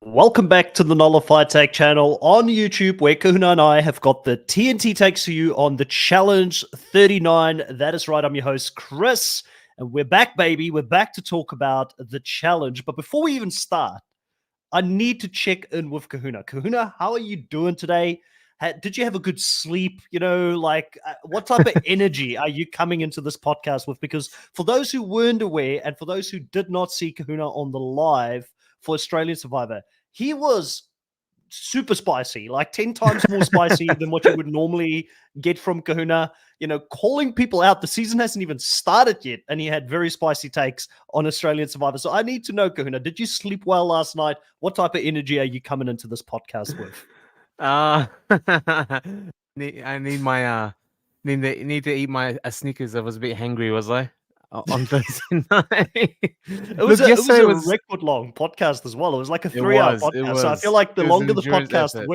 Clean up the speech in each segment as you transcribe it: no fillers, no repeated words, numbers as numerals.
Welcome back to the Nullified Take channel on YouTube, where Kahuna and I have got the TNT takes for you on the Challenge 39. That is right, I'm your host, Chris, and we're back, baby. We're back to talk about the challenge. But before we even start, I need to check in with Kahuna. Kahuna, how are you doing today? Did you have a good sleep? You know, like what type of energy are you coming into this podcast with? Because for those who weren't aware and for those who did not see Kahuna on the live for Australian Survivor, he was super spicy, like 10 times more spicy than what you would normally get from Kahuna. You know, calling people out. The season hasn't even started yet, and he had very spicy takes on Australian Survivor. So I need to know, Kahuna, did you sleep well last night? What type of energy are you coming into this podcast with? I need my need to eat my Snickers. I was a bit hangry, was I? On Thursday night. It was a record long podcast as well. It was like a 3-hour podcast. So I feel like the longer the podcast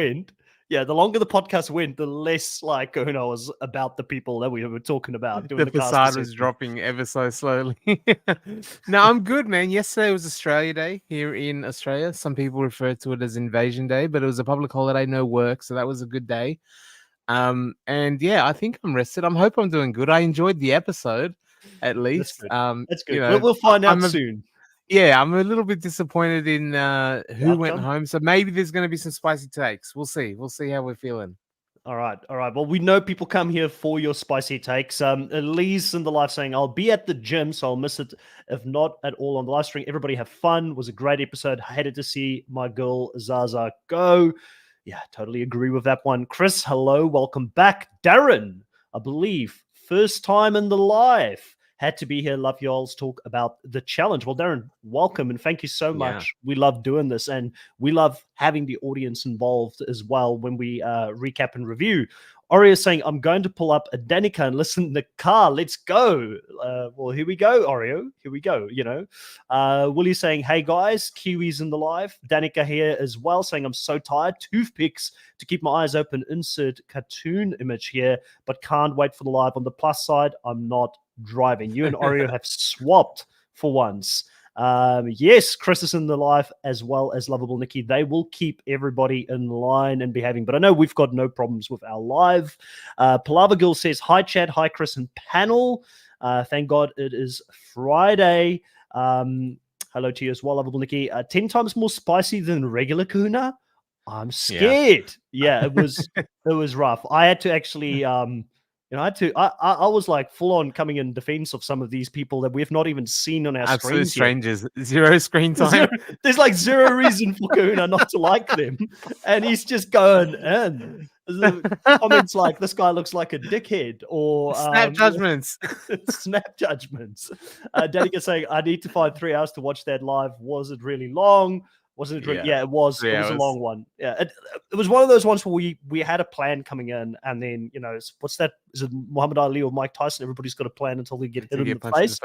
went, the less like Kahuna was about the people that we were talking about. The facade was dropping ever so slowly. No, I'm good, man. Yesterday was Australia Day here in Australia. Some people refer to it as Invasion Day, but it was a public holiday, no work, so that was a good day. And yeah, I think I'm rested. I hope I'm doing good. I enjoyed the episode. At least, that's good. You know, we'll find out soon. Yeah, I'm a little bit disappointed in who went home. So maybe there's going to be some spicy takes. We'll see. We'll see how we're feeling. All right. Well, we know people come here for your spicy takes. Elise in the live saying, I'll be at the gym, so I'll miss it if not at all on the live stream. Everybody have fun. It was a great episode. Hated to see my girl Zaza go. Yeah, totally agree with that one. Chris, hello. Welcome back. Darren, I believe, first time in the live. Had to be here. Love y'all's talk about the challenge. Well, Darren, welcome and thank you so much. Yeah. We love doing this and we love having the audience involved as well when we recap and review. Hario is saying, I'm going to pull up a Danica and listen in the car. Let's go. Well, here we go, Hario. Here we go, you know. Willie saying, hey, guys, Kiwi's in the live. Danica here as well saying, I'm so tired. Toothpicks to keep my eyes open. Insert cartoon image here, but can't wait for the live. On the plus side, I'm not driving. You and Hario have swapped for once. Yes, Chris is in the live as well as Lovable Nikki. They will keep everybody in line and behaving, but I know we've got no problems with our live. Palava Girl says, hi chat, hi Chris and panel. Thank God it is Friday. Hello to you as well, Lovable Nikki. 10 times more spicy than regular Kahuna. I'm scared. Yeah, it was rough. I had to actually you know, I was like full on coming in defense of some of these people that we've not even seen on our absolute screens strangers. Yet. Zero screen time. There's like zero reason for Kahuna not to like them, and he's just going in. Comments like this guy looks like a dickhead or snap judgments. Snap judgments. Danica saying, I need to find 3 hours to watch that live. Was it really long? Wasn't it really? Yeah, it was. It was a long one. Yeah, it was one of those ones where we had a plan coming in, and then, you know, what's that? Is it Muhammad Ali or Mike Tyson? Everybody's got a plan until they get hit in the face.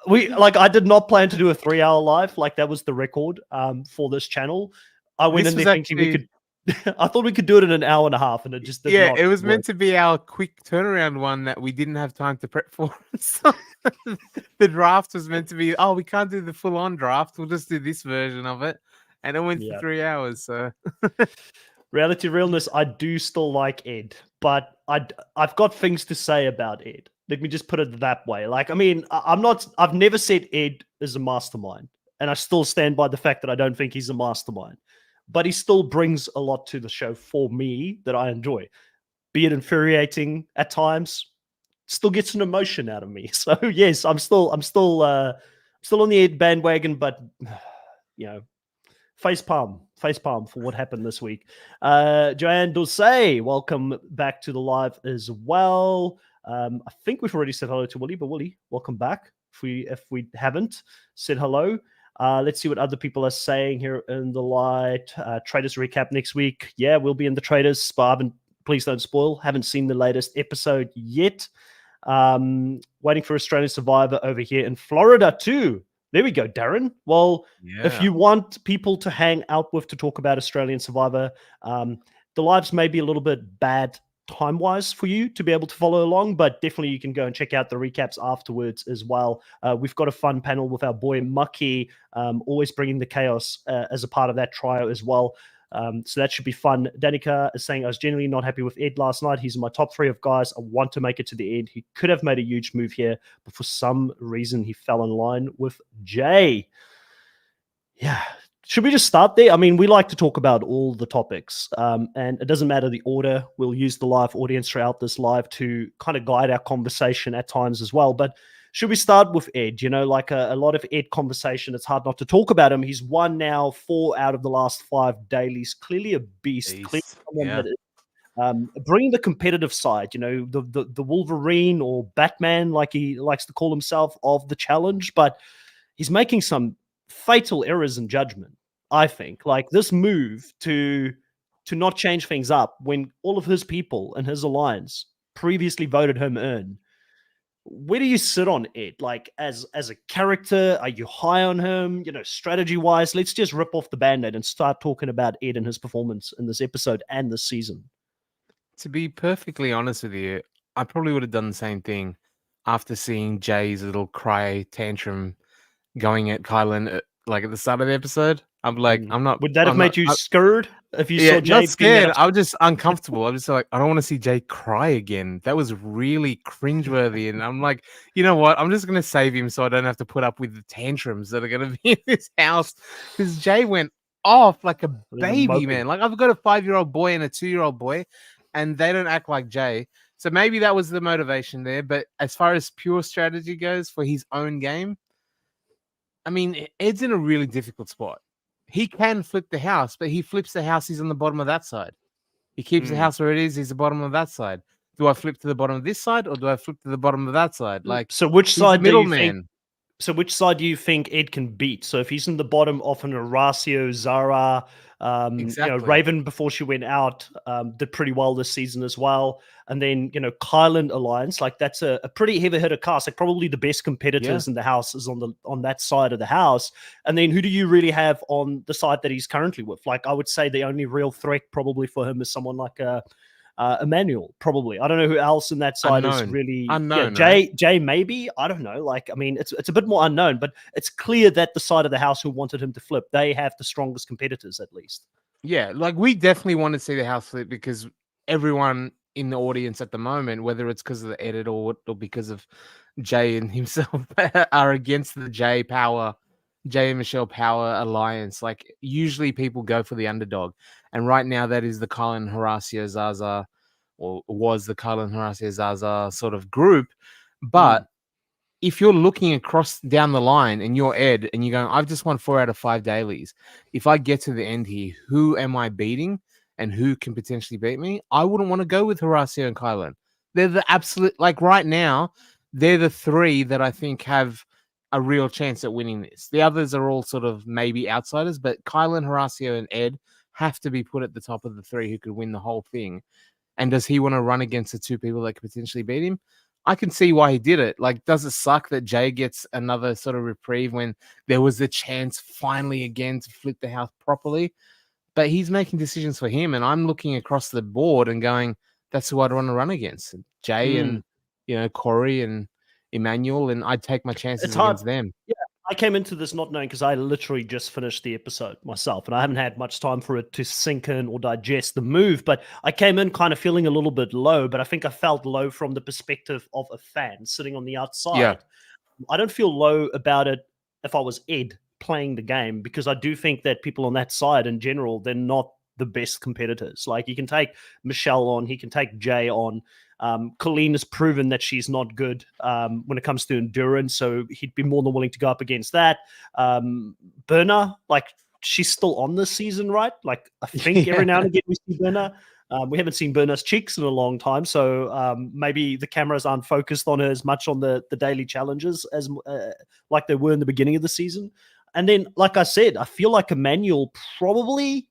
I did not plan to do a 3-hour live. Like that was the record for this channel. I went in there thinking we could. I thought we could do it in an hour and a half, and it just did not it was work. Meant to be our quick turnaround one that we didn't have time to prep for. So the draft was meant to be, we can't do the full-on draft. We'll just do this version of it, and it went for 3 hours. So reality realness, I do still like Ed, but I've got things to say about Ed. Let me just put it that way. Like, I mean, I've never said Ed is a mastermind, and I still stand by the fact that I don't think he's a mastermind. but he still brings a lot to the show for me that I enjoy. Be it infuriating at times, still gets an emotion out of me. So yes, I'm still on the Ed bandwagon, but face palm for what happened this week. Joanne Dulce, welcome back to the live as well. I think we've already said hello to Willie, but Willie, welcome back. If we haven't said hello, let's see what other people are saying here in the light. Traders recap next week. Yeah, we'll be in the Traders, but please don't spoil. Haven't seen the latest episode yet. Waiting for Australian Survivor over here in Florida too. There we go, Darren. Well, if you want people to hang out with to talk about Australian Survivor, the lives may be a little bit bad time-wise for you to be able to follow along, but definitely you can go and check out the recaps afterwards as well. We've got a fun panel with our boy Mucky, always bringing the chaos as a part of that trio as well. So that should be fun. Danica is saying, I was genuinely not happy with Ed last night. He's in my top 3 of guys. I want to make it to the end. He could have made a huge move here, but for some reason he fell in line with Jay. Yeah. Should we just start there? I mean, we like to talk about all the topics, and it doesn't matter the order. We'll use the live audience throughout this live to kind of guide our conversation at times as well. But should we start with Ed? Like a lot of Ed conversation, it's hard not to talk about him. He's won now 4 out of the last 5 dailies. Clearly a beast. Clearly someone that is bringing the competitive side, the Wolverine or Batman, like he likes to call himself, of the challenge. But he's making some fatal errors in judgment, I think. Like this move to not change things up when all of his people in his alliance previously voted him in. Where do you sit on Ed? Like as a character, are you high on him? Strategy wise, let's just rip off the band-aid and start talking about Ed and his performance in this episode and this season. To be perfectly honest with you, I probably would have done the same thing after seeing Jay's little cry tantrum going at Kylan like at the start of the episode. I'm like, I'm not. Would that have made you scared if you saw Jay? Not scared. I was just uncomfortable. I'm just like, I don't want to see Jay cry again. That was really cringeworthy. And I'm like, you know what? I'm just gonna save him so I don't have to put up with the tantrums that are gonna be in this house. Because Jay went off like a baby, man. Like I've got a 5-year-old boy and a 2-year-old boy, and they don't act like Jay. So maybe that was the motivation there. But as far as pure strategy goes for his own game, I mean, Ed's in a really difficult spot. He can flip the house, but he flips the house, he's on the bottom of that side. He keeps the house where it is, he's the bottom of that side. Do I flip to the bottom of this side or do I flip to the bottom of that side? Like, so which side do you think? So which side do you think Ed can beat? So if he's in the bottom of an Horacio, Zara, Raven before she went out did pretty well this season as well. And then, Kylan Alliance, like that's a pretty heavy hitter cast. Like probably the best competitors in the house is on that side of the house. And then who do you really have on the side that he's currently with? Like I would say the only real threat probably for him is someone like Emmanuel, probably. I don't know who else in that side is really unknown. Jay, maybe. I don't know. Like, I mean, it's a bit more unknown, but it's clear that the side of the house who wanted him to flip, they have the strongest competitors at least. Yeah, like we definitely want to see the house flip because everyone in the audience at the moment, whether it's because of the edit or because of Jay and himself, are against the Jay and Michelle Power alliance. Like usually people go for the underdog. And right now that is the Kylan Horacio Zaza, or was the Kylan Horacio Zaza sort of group. But if you're looking across down the line and you're Ed and you're going, I've just won 4 out of 5 dailies. If I get to the end here, who am I beating and who can potentially beat me? I wouldn't want to go with Horacio and Kylan. They're the absolute, like right now, they're the 3 that I think have a real chance at winning this. The others are all sort of maybe outsiders, but Kylan, Horacio, and Ed have to be put at the top of the 3 who could win the whole thing. And does he want to run against the 2 people that could potentially beat him? I can see why he did it. Like, does it suck that Jay gets another sort of reprieve when there was the chance finally again to flip the house properly? But he's making decisions for him, and I'm looking across the board and going, that's who I'd want to run against. Jay and, Corey and Emmanuel, and I'd take my chances against them. Yeah, I came into this not knowing because I literally just finished the episode myself and I haven't had much time for it to sink in or digest the move, but I came in kind of feeling a little bit low, but I think I felt low from the perspective of a fan sitting on the outside. Yeah. I don't feel low about it if I was Ed playing the game, because I do think that people on that side in general, they're not the best competitors. Like, you can take Michelle on, he can take Jay on. Colleen has proven that she's not good when it comes to endurance, so he'd be more than willing to go up against that. Berna, like, she's still on this season, right? Like, I think every now and again we see Berna. We haven't seen Berna's cheeks in a long time, so maybe the cameras aren't focused on her as much on the daily challenges as like they were in the beginning of the season. And then, like I said, I feel like Emmanuel probably,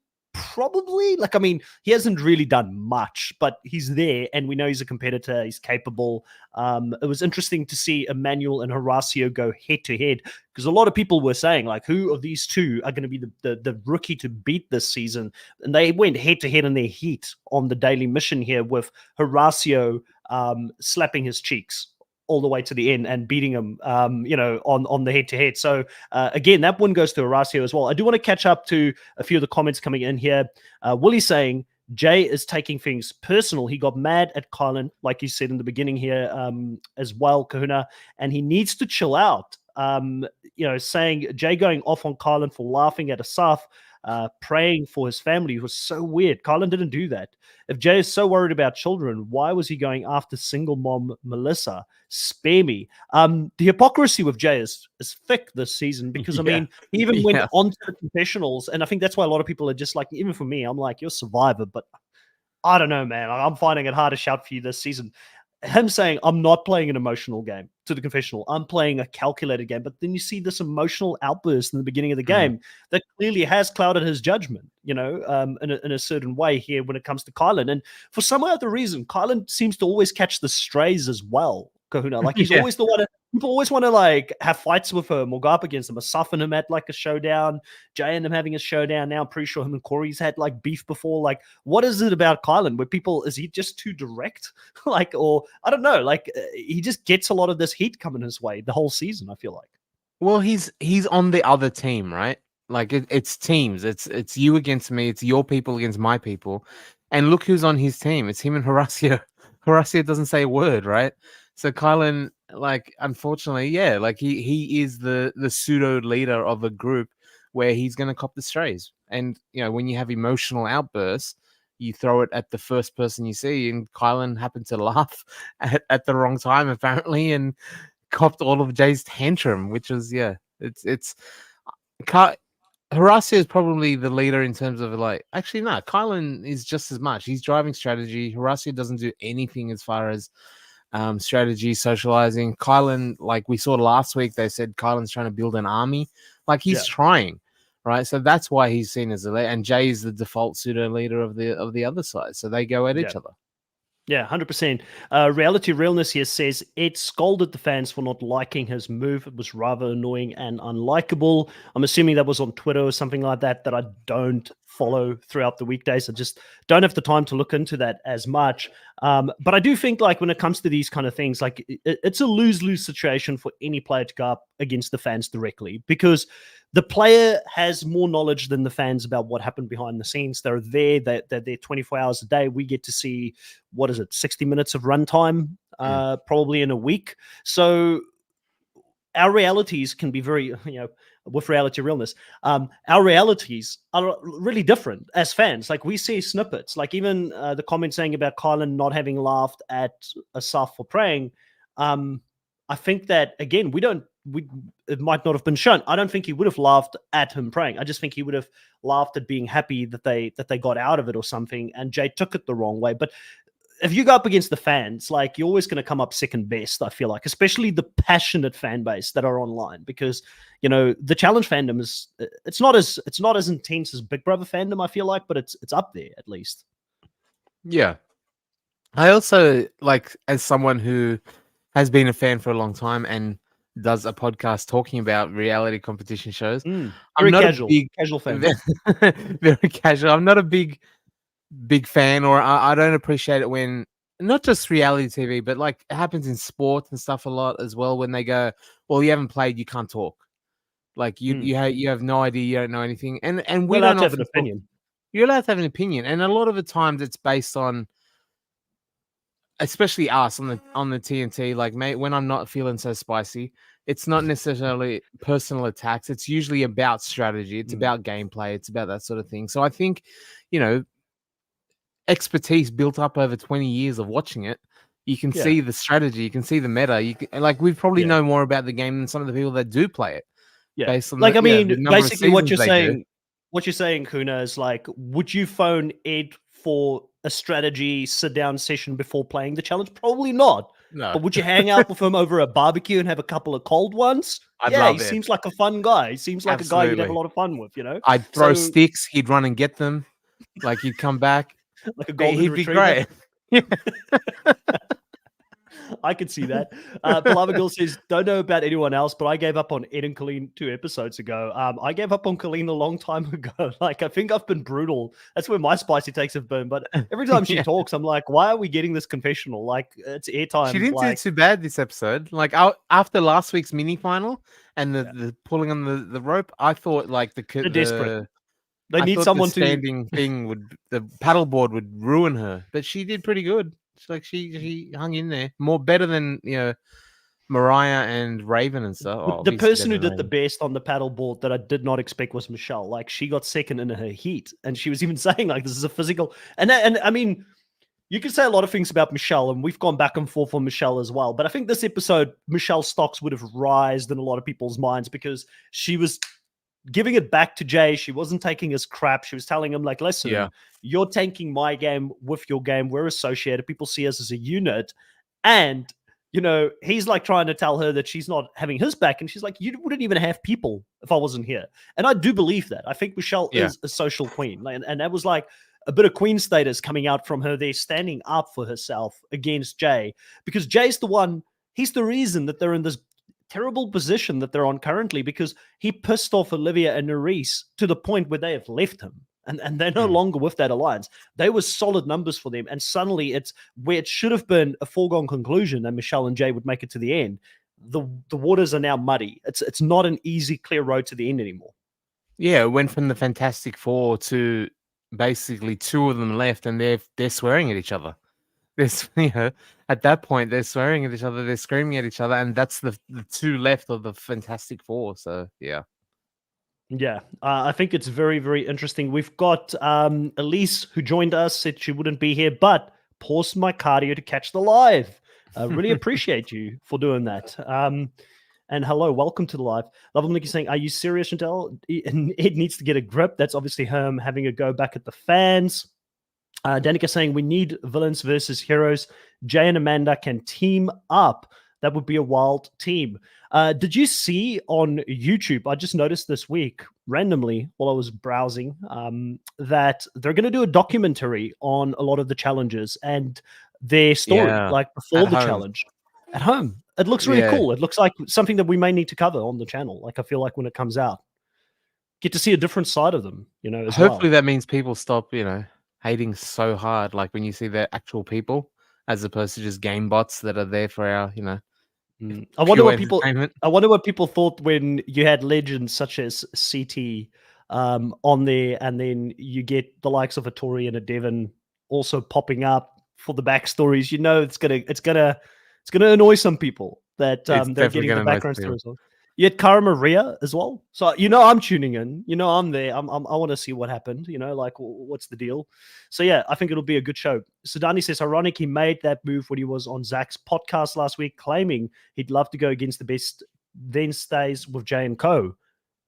like, I mean, he hasn't really done much, but he's there, and we know he's a competitor. He's capable. It was interesting to see Emmanuel and Horacio go head to head, because a lot of people were saying, like, who of these two are going to be the rookie to beat this season? And they went head to head in their heat on the daily mission here, with Horacio slapping his cheeks all the way to the end and beating him, on the head-to-head. So, again, that one goes to Horacio as well. I do want to catch up to a few of the comments coming in here. Willie saying, Jay is taking things personal. He got mad at Kylan, like you said in the beginning here, as well, Kahuna, and he needs to chill out. Saying Jay going off on Kylan for laughing at Asaf, praying for his family was so weird. Kylan didn't do that. If Jay is so worried about children, why was he going after single mom Melissa? Spare me. The hypocrisy with Jay is thick this season, because I mean, he even went on to the confessionals, and I think that's why a lot of people are just like, even for me, I'm like, you're a survivor, but I don't know, man. I'm finding it hard to shout for you this season. Him saying, I'm not playing an emotional game, to the confessional, I'm playing a calculated game. But then you see this emotional outburst in the beginning of the game that clearly has clouded his judgment, in a certain way here when it comes to Kylan. And for some other reason, Kylan seems to always catch the strays as well, Kahuna. Like, he's always the one. People always want to, like, have fights with him or go up against him. Asaf and him at, like, a showdown. Jay and him having a showdown. Now I'm pretty sure him and Corey's had, like, beef before. Like, what is it about Kylan where people, is he just too direct? Like, or I don't know. Like, he just gets a lot of this heat coming his way the whole season, I feel like. Well, he's on the other team, right? Like, it's teams. It's you against me. It's your people against my people. And look who's on his team. It's him and Horacio. Horacio doesn't say a word, right? So Kylan, like, unfortunately, like he is the pseudo leader of a group where he's going to cop the strays. And, when you have emotional outbursts, you throw it at the first person you see. And Kylan happened to laugh at the wrong time, apparently, and copped all of Jay's tantrum, which was, Horacio is probably the leader in terms of, like, actually, no, Kylan is just as much. He's driving strategy. Horacio doesn't do anything as far as strategy, socializing. Kylan, like we saw last week, they said Kylan's trying to build an army. Like, he's trying, right? So that's why he's seen as a leader. And Jay is the default pseudo leader of the other side. So they go at each other. Yeah, 100%. Reality Realness here says, Ed scolded the fans for not liking his move. It was rather annoying and unlikable. I'm assuming that was on Twitter or something like that I don't follow throughout the weekdays. I just don't have the time to look into that as much. But I do think, like, when it comes to these kind of things, like, it's a lose-lose situation for any player to go up against the fans directly, because the player has more knowledge than the fans about what happened behind the scenes. They're there. They're there 24 hours a day. We get to see, 60 minutes of runtime, probably in a week. So our realities can be very, with Reality Realness, our realities are really different as fans. Like, we see snippets, like even the comment saying about Kylan not having laughed at Asaf for praying. I think that, again, it might not have been shown. I don't think he would have laughed at him praying. I just think he would have laughed at being happy that they got out of it or something, and Jay took it the wrong way. But if you go up against the fans, like, you're always going to come up second best, I feel like, especially the passionate fan base that are online, because, the challenge fandom is, it's not as intense as Big Brother fandom, I feel like, but it's up there at least. Yeah. I also, like, as someone who has been a fan for a long time and does a podcast talking about reality competition shows. Very casual, casual fan. Very casual. I'm not a big fan, or I don't appreciate it when, not just reality TV, but, like, it happens in sport and stuff a lot as well, when they go, well, you haven't played, you can't talk. Like, you have no idea, you don't know anything. And we don't have an opinion. You're allowed to have an opinion. And a lot of the times it's based on, especially us on the TNT, like, mate, when I'm not feeling so spicy, it's not necessarily personal attacks. It's usually about strategy. It's Mm. about gameplay. It's about that sort of thing. So I think, you know, expertise built up over 20 years of watching it. You can Yeah. see the strategy. You can see the meta. You can, like, we probably Yeah. know more about the game than some of the people that do play it. Yeah. Based on Like, the, I mean, the number of basically what seasons you're they do. saying, Kuna, is like, would you phone Ed for a strategy sit-down session before playing the challenge? Probably not. No, But would you hang out with him over a barbecue and have a couple of cold ones? I'd Yeah, love he it. seems like a fun guy. He seems like a guy you'd have a Absolutely. lot of fun with, you know? I'd throw So, sticks. He'd run and get them. Like, he'd come back. like a golden He'd be retriever. great. I could see that. Palava Girl says, don't know about anyone else, but I gave up on Ed and Colleen 2 episodes ago. I gave up on Colleen a long time ago. Like, I think I've been brutal. That's where my spicy takes have been. But every time she talks, I'm like, why are we getting this confessional? Like, it's airtime. She didn't like, do too bad this episode. Like, after last week's mini final and the pulling on the rope, I thought like they're desperate. They I need thought someone the standing thing the paddleboard would ruin her, but she did pretty good. She hung in there more better than Mariah and Raven and stuff. Oh, the person who better did than the best on the paddleboard that I did not expect was Michelle. Like, she got second in her heat, and she was even saying like, this is a physical. And I mean, you can say a lot of things about Michelle, and we've gone back and forth on Michelle as well. But I think this episode, Michelle's stocks would have risen in a lot of people's minds because she was giving it back to Jay. She wasn't taking his crap. She was telling him, like, listen, you're tanking my game with your game. We're associated. People see us as a unit. And, he's like trying to tell her that she's not having his back. And she's like, you wouldn't even have people if I wasn't here. And I do believe that. I think Michelle is a social queen. And that was like a bit of queen status coming out from her there, standing up for herself against Jay. Because Jay's the one, he's the reason that they're in this terrible position that they're on currently, because he pissed off Olivia and Nerys to the point where they have left him. And they're no longer with that alliance. They were solid numbers for them. And suddenly it's where it should have been a foregone conclusion that Michelle and Jay would make it to the end. The waters are now muddy. It's not an easy, clear road to the end anymore. Yeah, it went from the Fantastic Four to basically two of them left, and they're swearing at each other. There's, at that point, they're swearing at each other, they're screaming at each other, and that's the two left of the Fantastic Four. So, yeah. Yeah, I think it's very, very interesting. We've got Elise, who joined us, said she wouldn't be here, but paused my cardio to catch the live. I really appreciate you for doing that. And hello, welcome to the live. Love Nikki saying, are you serious, Chantel? Ed needs to get a grip. That's obviously him having a go back at the fans. Danica saying, we need villains versus heroes. Jay and Amanda can team up. That would be a wild team. Did you see on YouTube, I just noticed this week, randomly, while I was browsing, that they're going to do a documentary on a lot of the challenges and their story, like before the challenge. At home. It looks really cool. It looks like something that we may need to cover on the channel. Like, I feel like when it comes out, get to see a different side of them, as Hopefully well. that means people stop, hating so hard, like when you see they're actual people, as opposed to just game bots that are there for our, I wonder what people thought when you had legends such as CT on there, and then you get the likes of a Tori and a Devon also popping up for the backstories. It's gonna annoy some people that they're getting the background stories on. You had Cara Maria as well, so I'm tuning in. I'm there. I want to see what happened. Like, what's the deal? So yeah, I think it'll be a good show. Sudani says, ironic, he made that move when he was on Zach's podcast last week, claiming he'd love to go against the best, then stays with Jay and Co.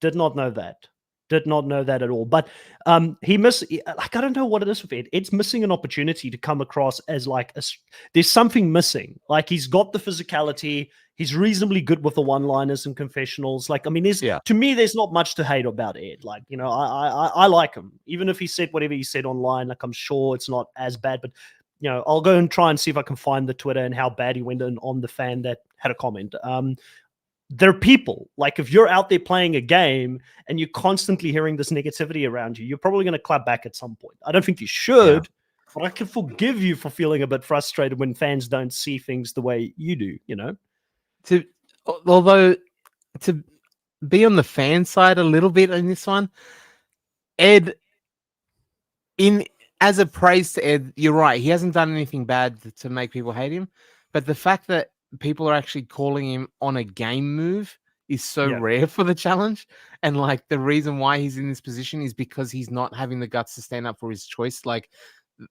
Did not know that. Did not know that at all. But he I don't know what it is with Ed. Ed's missing an opportunity to come across as like there's something missing. Like, he's got the physicality. He's reasonably good with the one-liners and confessionals. Like, I mean, to me, there's not much to hate about Ed. Like, I like him. Even if he said whatever he said online, like, I'm sure it's not as bad. But, I'll go and try and see if I can find the Twitter and how bad he went in on the fan that had a comment. They're people. Like, if you're out there playing a game and you're constantly hearing this negativity around you, you're probably going to clap back at some point. I don't think you should, but I can forgive you for feeling a bit frustrated when fans don't see things the way you do, Although, to be on the fan side a little bit in this one, Ed, as a praise to Ed, you're right. He hasn't done anything bad to make people hate him. But the fact that people are actually calling him on a game move is so Yeah. rare for the challenge. And like the reason why he's in this position is because he's not having the guts to stand up for his choice, like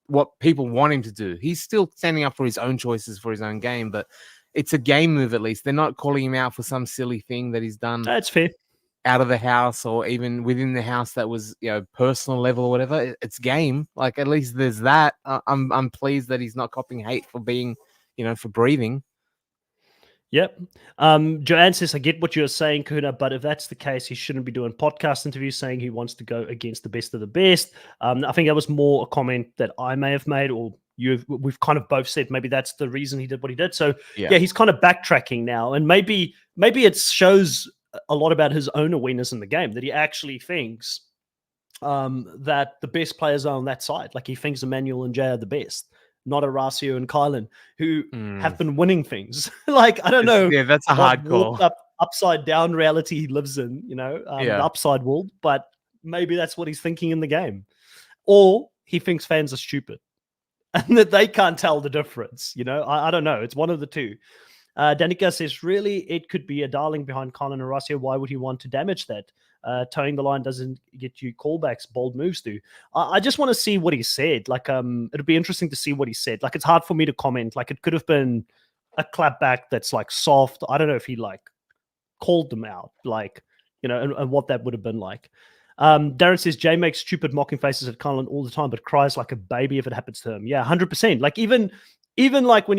what people want him to do. He's still standing up for his own choices for his own game, but it's a game move at least. They're not calling him out for some silly thing that he's done That's fair. out of the house or even within the house that was, personal level or whatever. It's game. Like at least there's that. I'm pleased that he's not copping hate for being, for breathing. Yep. Joanne says, I get what you're saying, Kahuna, but if that's the case, he shouldn't be doing podcast interviews saying he wants to go against the best of the best. I think that was more a comment that I may have made, or we've kind of both said maybe that's the reason he did what he did. So yeah, he's kind of backtracking now. And maybe it shows a lot about his own awareness in the game, that he actually thinks that the best players are on that side. Like he thinks Emmanuel and Jay are the best, not Horacio and Kylan, who have been winning things. Like, I don't know. Yeah, that's a hard call. Upside down reality he lives in, the upside world, but maybe that's what he's thinking in the game. Or he thinks fans are stupid and that they can't tell the difference. I don't know. It's one of the two. Danica says, really, it could be a darling behind Kylan and Horacio. Why would he want to damage that? Towing the line doesn't get you callbacks, bold moves do. I just want to see what he said. Like, it'd be interesting to see what he said. Like, it's hard for me to comment. Like, it could have been a clap back that's like soft. I don't know if he like called them out, like, and what that would have been like. Darren says, Jay makes stupid mocking faces at Kylan all the time, but cries like a baby if it happens to him. Yeah, 100%. Like, even like when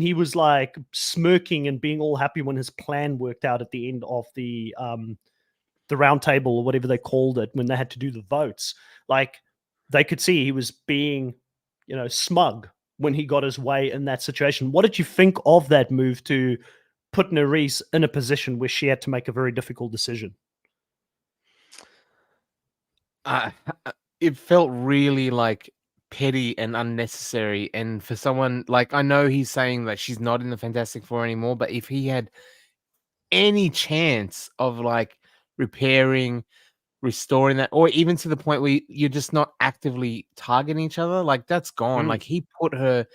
he was like smirking and being all happy when his plan worked out at the end of the round table or whatever they called it, when they had to do the votes, like they could see he was being, smug when he got his way in that situation. What did you think of that move to put Nerys in a position where she had to make a very difficult decision? It felt really like petty and unnecessary. And for someone like, I know he's saying that she's not in the Fantastic Four anymore, but if he had any chance of like repairing, restoring that, or even to the point where you're just not actively targeting each other, like that's gone. Like he put her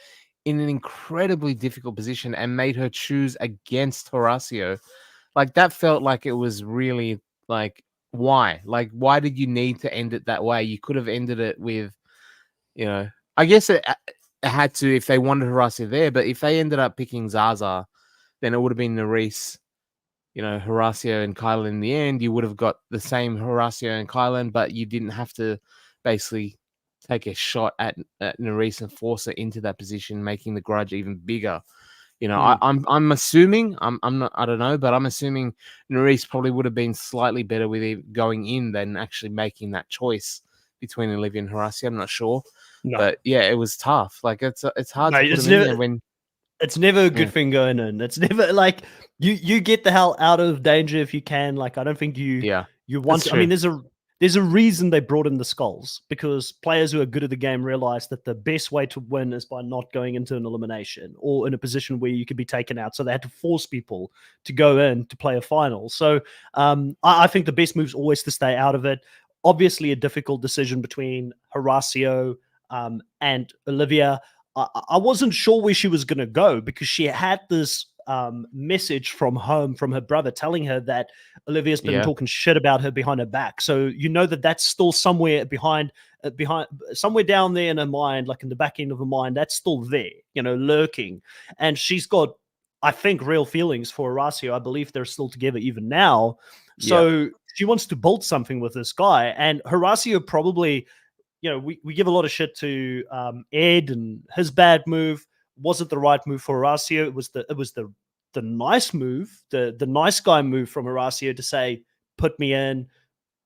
in an incredibly difficult position and made her choose against Horacio. Like that felt like it was really like, why? Like, why did you need to end it that way? You could have ended it with, I guess it had to if they wanted Horacio there, but if they ended up picking Zaza, then it would have been Nerys, Horacio and Kylan in the end. You would have got the same Horacio and Kylan, but you didn't have to basically take a shot at Nerys and force her into that position, making the grudge even bigger. I'm assuming, I'm not, I don't know, but I'm assuming Nerys probably would have been slightly better with it going in than actually making that choice between Olivia and Horacio. I'm not sure, but yeah, it was tough. Like it's hard to put them in there when. It's never a good thing going in. It's never like you get the hell out of danger if you can. Like I don't think you want to. I mean, there's a reason they brought in the skulls, because players who are good at the game realize that the best way to win is by not going into an elimination or in a position where you could be taken out. So they had to force people to go in to play a final. So I think the best move is always to stay out of it. Obviously, a difficult decision between Horacio and Olivia. I wasn't sure where she was going to go, because she had this message from home from her brother telling her that Olivia's been talking shit about her behind her back. So that's still somewhere behind somewhere down there in her mind, like in the back end of her mind, that's still there, lurking. And she's got, I think, real feelings for Horacio. I believe they're still together even now. So she wants to build something with this guy. And Horacio probably, we give a lot of shit to Ed and his bad move. Wasn't the right move for Horacio. It was the nice move, the nice guy move from Horacio to say, put me in,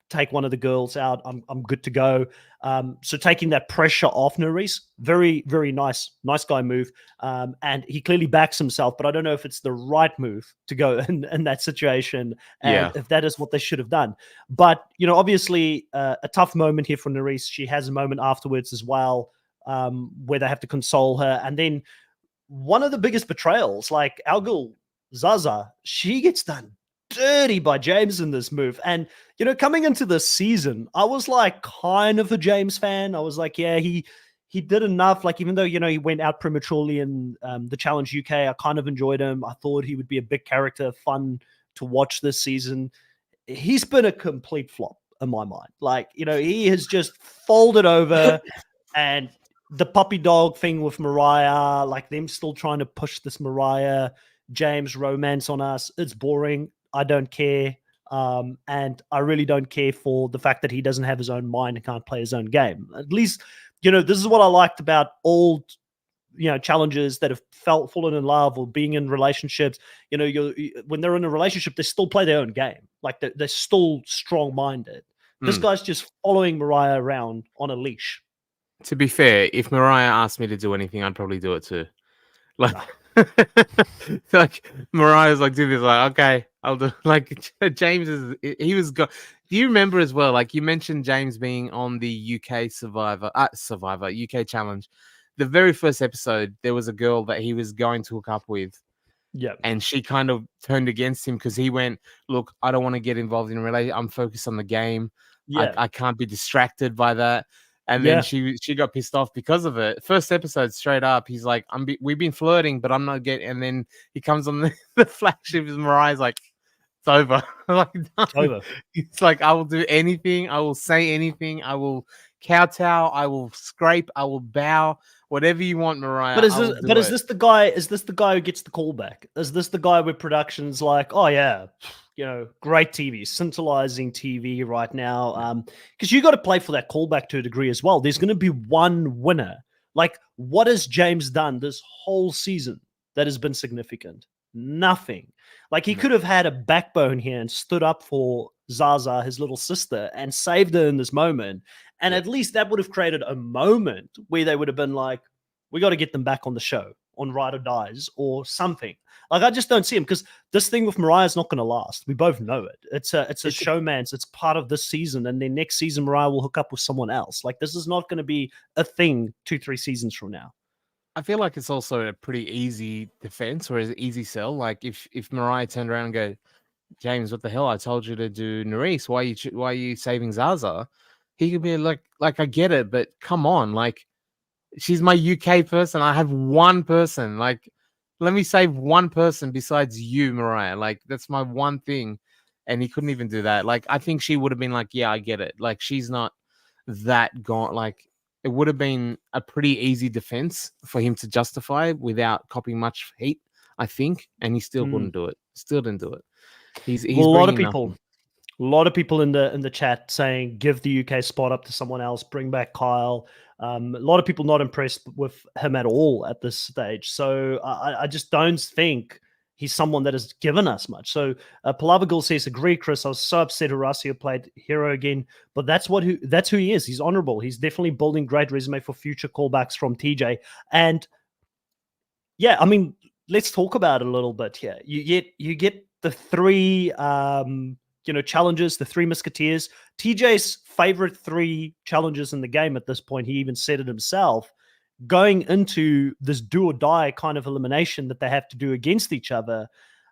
take one of the girls out. I'm good to go. So taking that pressure off Nerys, very, very nice guy move. And he clearly backs himself, but I don't know if it's the right move to go in that situation, and if that is what they should have done. But, obviously a tough moment here for Nerys. She has a moment afterwards as well, where they have to console her. And then one of the biggest betrayals, like our girl Zaza, she gets done dirty by James in this move. And coming into this season, I was like kind of a James fan. I was like, yeah, he he did enough. Like, even though, he went out prematurely in the Challenge UK, I kind of enjoyed him. I thought he would be a big character, fun to watch this season. He's been a complete flop in my mind. Like, he has just folded over, and the puppy dog thing with Mariah, like them still trying to push this Mariah James romance on us. It's boring. I don't care. And I really don't care for the fact that he doesn't have his own mind and can't play his own game. At least, this is what I liked about old, challenges that have fallen in love or being in relationships. When they're in a relationship, they still play their own game. Like they're still strong-minded. This guy's just following Mariah around on a leash. To be fair, if Mariah asked me to do anything, I'd probably do it too. Like, like Mariah's like, do this, like, okay, I'll do. Like James do you remember as well? Like you mentioned James being on the UK Survivor UK Challenge. The very first episode, there was a girl that he was going to hook up with. Yeah. And she kind of turned against him because he went, look, I don't want to get involved in a relationship. I'm focused on the game. Yeah. I can't be distracted by that. And then she got pissed off because of it. First episode, straight up, he's like, we've been flirting, but I'm not getting. And then he comes on the flagship, and Mariah's like, it's over. Like, it's over. It's like, I will do anything. I will say anything. I will kowtow. I will scrape. I will bow. Whatever you want, Mariah. But is this the guy? Is this the guy who gets the callback? Is this the guy where production's like, oh yeah, great TV, scintillating TV right now? Because you got to play for that callback to a degree as well. There's going to be one winner. Like, what has James done this whole season that has been significant? Nothing. Like, he could have had a backbone here and stood up for Zaza, his little sister, and saved her in this moment. And at least that would have created a moment where they would have been like, we got to get them back on the show, on Ride or Dies or something. Like, I just don't see him, because this thing with Mariah is not going to last. We both know it. It's a showman's. It's part of this season. And then next season, Mariah will hook up with someone else. Like, this is not going to be a thing 2-3 seasons from now. I feel like it's also a pretty easy defense or an easy sell. Like if Mariah turned around and go, James, what the hell? I told you to do Nerys. Why are you saving Zaza? He could be like, I get it, but come on, like, she's my UK person. I have one person. Like, let me save one person besides you, Mariah. Like, that's my one thing. And he couldn't even do that. Like, I think she would have been like, yeah, I get it. Like, she's not that gone. Like, it would have been a pretty easy defense for him to justify without copying much heat, I think. And he still wouldn't do it. Still didn't do it. He's a lot of people. Nothing. A lot of people in the chat saying give the UK spot up to someone else, bring back Kyle. A lot of people not impressed with him at all at this stage. So I just don't think he's someone that has given us much. So Palavagul says, agree, Chris. I was so upset Horacio played Hero again, but that's who he is. He's honorable. He's definitely building great resume for future callbacks from TJ. And yeah, I mean, let's talk about it a little bit here. You get the three challenges, the three musketeers. TJ's favorite three challenges in the game at this point. He even said it himself. Going into this do or die kind of elimination that they have to do against each other.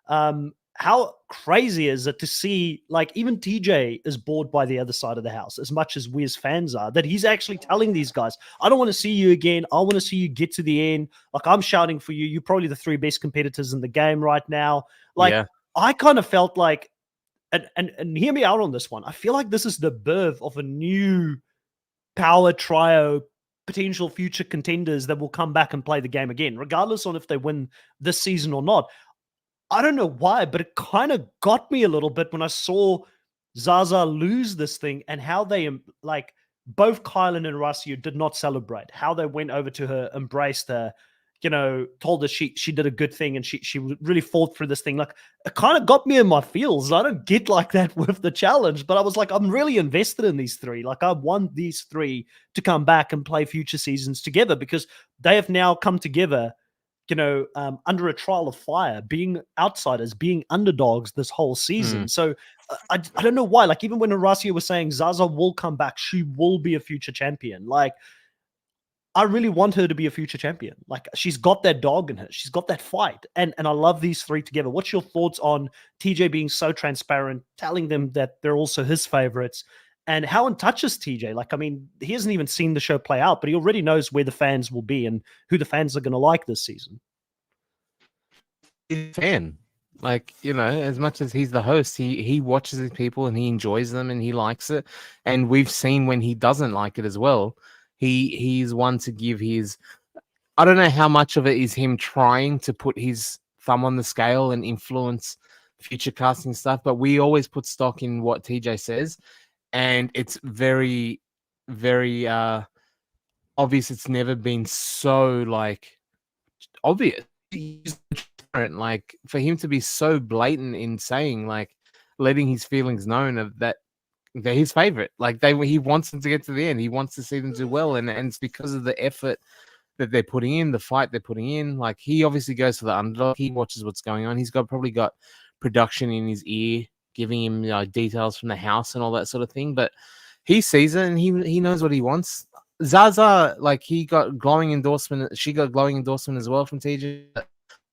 How crazy is it to see, like, even TJ is bored by the other side of the house as much as we as fans are, that he's actually telling these guys, I don't want to see you again. I want to see you get to the end. Like, I'm shouting for you. You're probably the three best competitors in the game right now. Like, yeah. I kind of felt like, and hear me out on this one. I feel like this is the birth of a new power trio, potential future contenders that will come back and play the game again, regardless on if they win this season or not. I don't know why, but it kind of got me a little bit when I saw Zaza lose this thing and how they, like, both Kylan and Horacio did not celebrate, how they went over to her, embraced her, told her she did a good thing and she really fought through this thing. Like, it kind of got me in my feels. I don't get like that with the challenge, but I was like, I'm really invested in these three. Like, I want these three to come back and play future seasons together, because they have now come together, under a trial of fire, being outsiders, being underdogs this whole season. So I don't know why. Like, even when Horacio was saying Zaza will come back, she will be a future champion. Like, I really want her to be a future champion. Like, she's got that dog in her. She's got that fight. And I love these three together. What's your thoughts on TJ being so transparent, telling them that they're also his favorites, And how in touch is TJ? Like, I mean, he hasn't even seen the show play out, but he already knows where the fans will be and who the fans are going to like this season. He's a fan. Like, as much as he's the host, he watches his people and he enjoys them and he likes it. And we've seen when he doesn't like it as well. He's one to give his. I don't know how much of it is him trying to put his thumb on the scale and influence future casting stuff, but we always put stock in what TJ says, and it's very, very obvious. It's never been so obvious. Like for him to be so blatant in saying, like, letting his feelings known of that they're his favorite. Like he wants them to get to the end. He wants to see them do well, and it's because of the effort that they're putting in, the fight they're putting in. Like he obviously goes for the underdog. He watches what's going on. He's probably got production in his ear, giving him details from the house and all that sort of thing. But he sees it and he knows what he wants. Zaza, like he got glowing endorsement. She got glowing endorsement as well from TJ.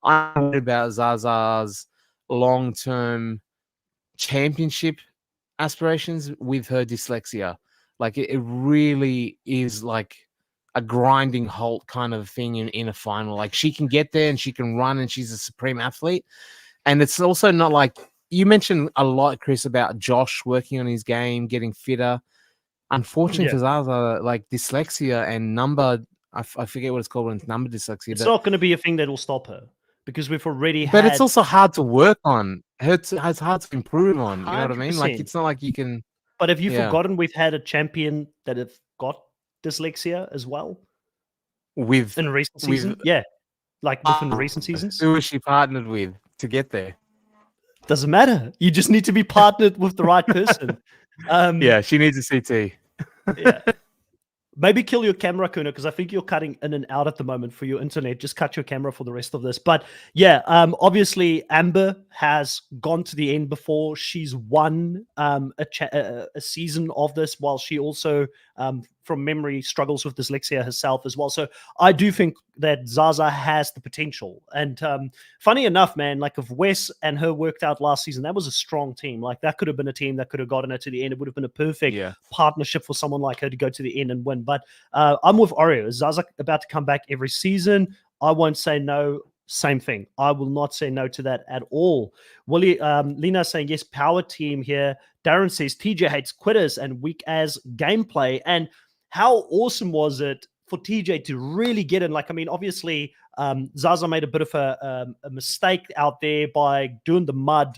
I'm worried about Zaza's long-term championship aspirations with her dyslexia. Like it really is like a grinding halt kind of thing in a final. Like she can get there and she can run and she's a supreme athlete. And it's also not like you mentioned a lot, Chris, about Josh working on his game, getting fitter. Unfortunately for Zaza, like dyslexia and number, I forget what it's called when it's number dyslexia. It's not going to be a thing that will stop her because we've already But it's also hard to work on. It's hard to improve on. You know what I mean? Like it's not like you can. But have you forgotten we've had a champion that have got dyslexia as well? In recent seasons? Yeah. Like within recent seasons? Who was she partnered with to get there? Doesn't matter. You just need to be partnered with the right person. Yeah, she needs a CT. Yeah. Maybe kill your camera, Kahuna, because I think you're cutting in and out at the moment for your internet. Just cut your camera for the rest of this. But yeah, obviously Amber has gone to the end before. She's won a season of this, while she also, from memory, struggles with dyslexia herself as well. So I do think that Zaza has the potential. And funny enough, man, like if Wes and her worked out last season, that was a strong team. Like that could have been a team that could have gotten her to the end. It would have been a perfect partnership for someone like her to go to the end and win. But I'm with Hario. Is Zaza about to come back every season? I won't say no. Same thing. I will not say no to that at all. Willie, Lena saying yes, power team here. Darren says TJ hates quitters and weak as gameplay. And how awesome was it for TJ to really get in? Like, I mean, obviously, Zaza made a bit of a mistake out there by doing the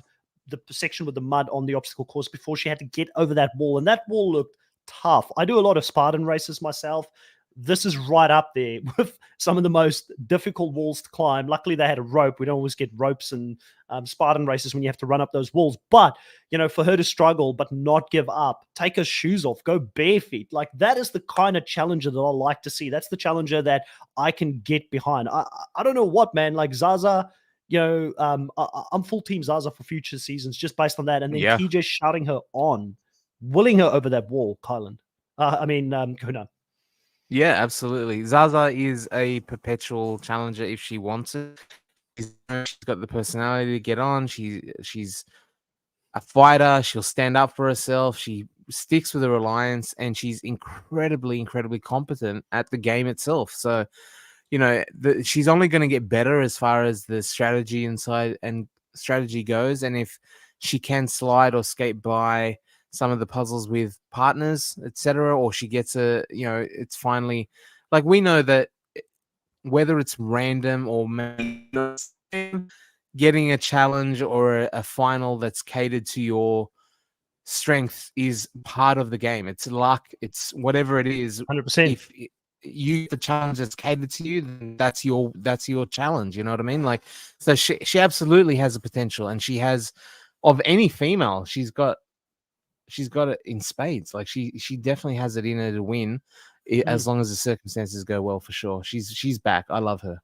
section with the mud on the obstacle course before she had to get over that wall. And that wall looked tough. I do a lot of Spartan races myself. This is right up there with some of the most difficult walls to climb. Luckily, they had a rope. We don't always get ropes in Spartan races when you have to run up those walls. But, for her to struggle but not give up, take her shoes off, go bare feet, like that is the kind of challenger that I like to see. That's the challenger that I can get behind. I don't know what, man, like Zaza, I'm full team Zaza for future seasons just based on that. And then TJ shouting her on, willing her over that wall, Kylan. Kahuna. Yeah, absolutely. Zaza is a perpetual challenger if she wants it. She's got the personality to get on. She's a fighter. She'll stand up for herself. She sticks with her alliance, and she's incredibly, incredibly competent at the game itself. So, she's only going to get better as far as the strategy inside and strategy goes. And if she can slide or skate by some of the puzzles with partners, etc., or she gets it's finally like we know that whether it's random or maybe getting a challenge or a final that's catered to your strength is part of the game. It's luck. It's whatever it is. 100%. If the challenge that's catered to you, then that's your challenge. You know what I mean? Like, so she absolutely has a potential, and she has, of any female, she's got it in spades. Like she definitely has it in her to win, as long as the circumstances go well, for sure. She's back. I love her.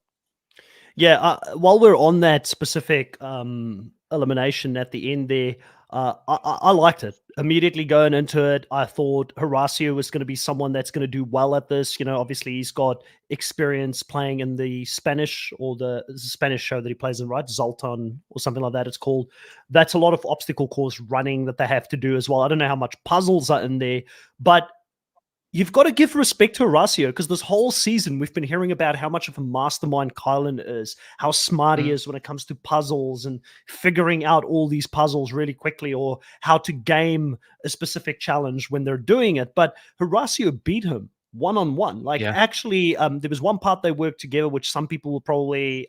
Yeah. While we're on that specific elimination at the end there, I liked it. immediately going into it, I thought Horacio was going to be someone that's going to do well at this. Obviously he's got experience playing in the Spanish or the Spanish show that he plays in, right? Zoltan or something like that it's called. That's a lot of obstacle course running that they have to do as well. I don't know how much puzzles are in there, but you've got to give respect to Horacio because this whole season we've been hearing about how much of a mastermind Kylan is, how smart he is when it comes to puzzles and figuring out all these puzzles really quickly or how to game a specific challenge when they're doing it. But Horacio beat him one-on-one. Like actually, there was one part they worked together, which some people will probably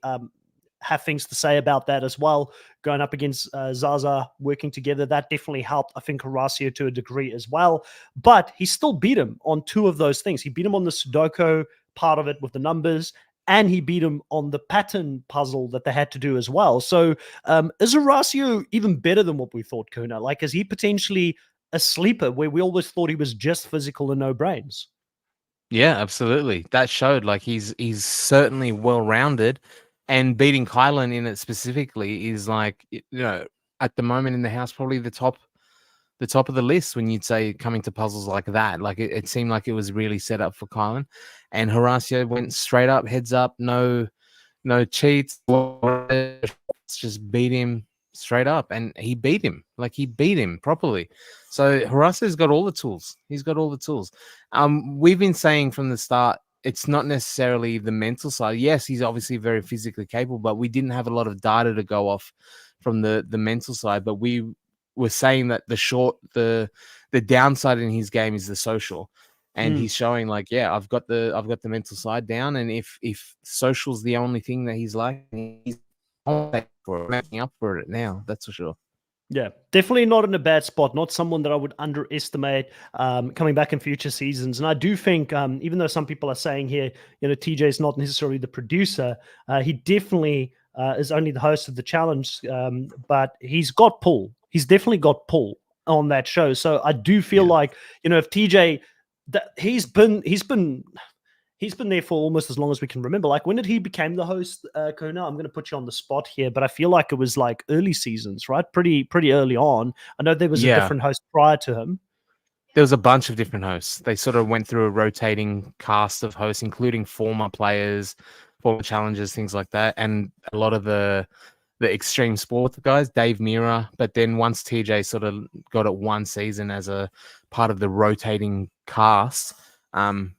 have things to say about that as well. Going up against Zaza, working together, that definitely helped, I think, Horacio to a degree as well. But he still beat him on two of those things. He beat him on the Sudoku part of it with the numbers, and he beat him on the pattern puzzle that they had to do as well. So is Horacio even better than what we thought, Kuna? Like, is he potentially a sleeper where we always thought he was just physical and no brains? Yeah, absolutely. That showed like he's certainly well rounded, and beating Kylan in it specifically is like at the moment in the house probably the top of the list when you'd say coming to puzzles like that. Like it seemed like it was really set up for Kylan, and Horacio went straight up, heads up, no cheats, just beat him straight up, and he beat him. Like he beat him properly. So Horacio's got all the tools. He's got all the tools. We've been saying from the start, it's not necessarily the mental side. Yes, he's obviously very physically capable, but we didn't have a lot of data to go off from the mental side. But we were saying that the downside in his game is the social. And he's showing like, yeah, I've got the mental side down, and if social's the only thing that he's like, he's making up for it now. That's for sure. Yeah, definitely not in a bad spot. Not someone that I would underestimate coming back in future seasons. And I do think, even though some people are saying here, TJ is not necessarily the producer, he definitely is only the host of the challenge. But he's got pull. He's definitely got pull on that show. So I do feel like, if TJ, he's been there for almost as long as we can remember. Like, when did he become the host, Kona? I'm going to put you on the spot here, but I feel like it was like early seasons, right? Pretty early on. I know there was a different host prior to him. There was a bunch of different hosts. They sort of went through a rotating cast of hosts, including former players, former challengers, things like that, and a lot of the extreme sport guys, Dave Mira. But then once TJ sort of got it one season as a part of the rotating cast,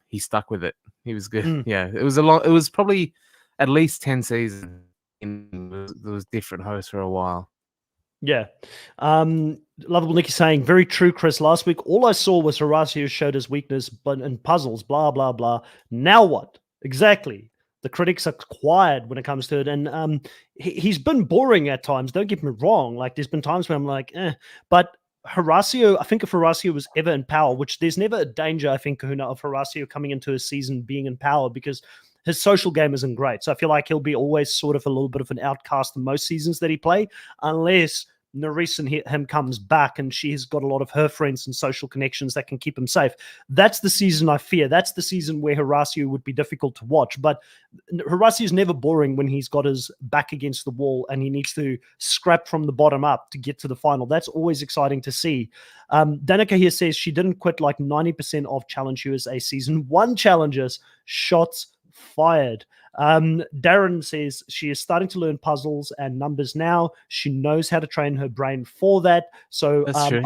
he stuck with it. He was good. Yeah, it was it was probably at least 10 seasons. There was different hosts for a while. Yeah. Lovable Nicky saying, very true, Chris. Last week, all I saw was Horacio showed his weakness, but in puzzles, blah, blah, blah. Now what? Exactly. The critics are quiet when it comes to it. And he's been boring at times. Don't get me wrong. Like, there's been times where I'm like, but Horacio, I think if Horacio was ever in power, which there's never a danger, I think, Kahuna, of Horacio coming into a season being in power because his social game isn't great. So I feel like he'll be always sort of a little bit of an outcast in most seasons that he play, unless Nerys and him comes back and she's got a lot of her friends and social connections that can keep him safe. That's the season I fear. That's the season where Horacio would be difficult to watch. But Horacio is never boring when he's got his back against the wall and he needs to scrap from the bottom up to get to the final. That's always exciting to see. Danica here says she didn't quit like 90% of Challenge USA season one challenges, shots fired. Darren says she is starting to learn puzzles and numbers now. She knows how to train her brain for that. So that's true,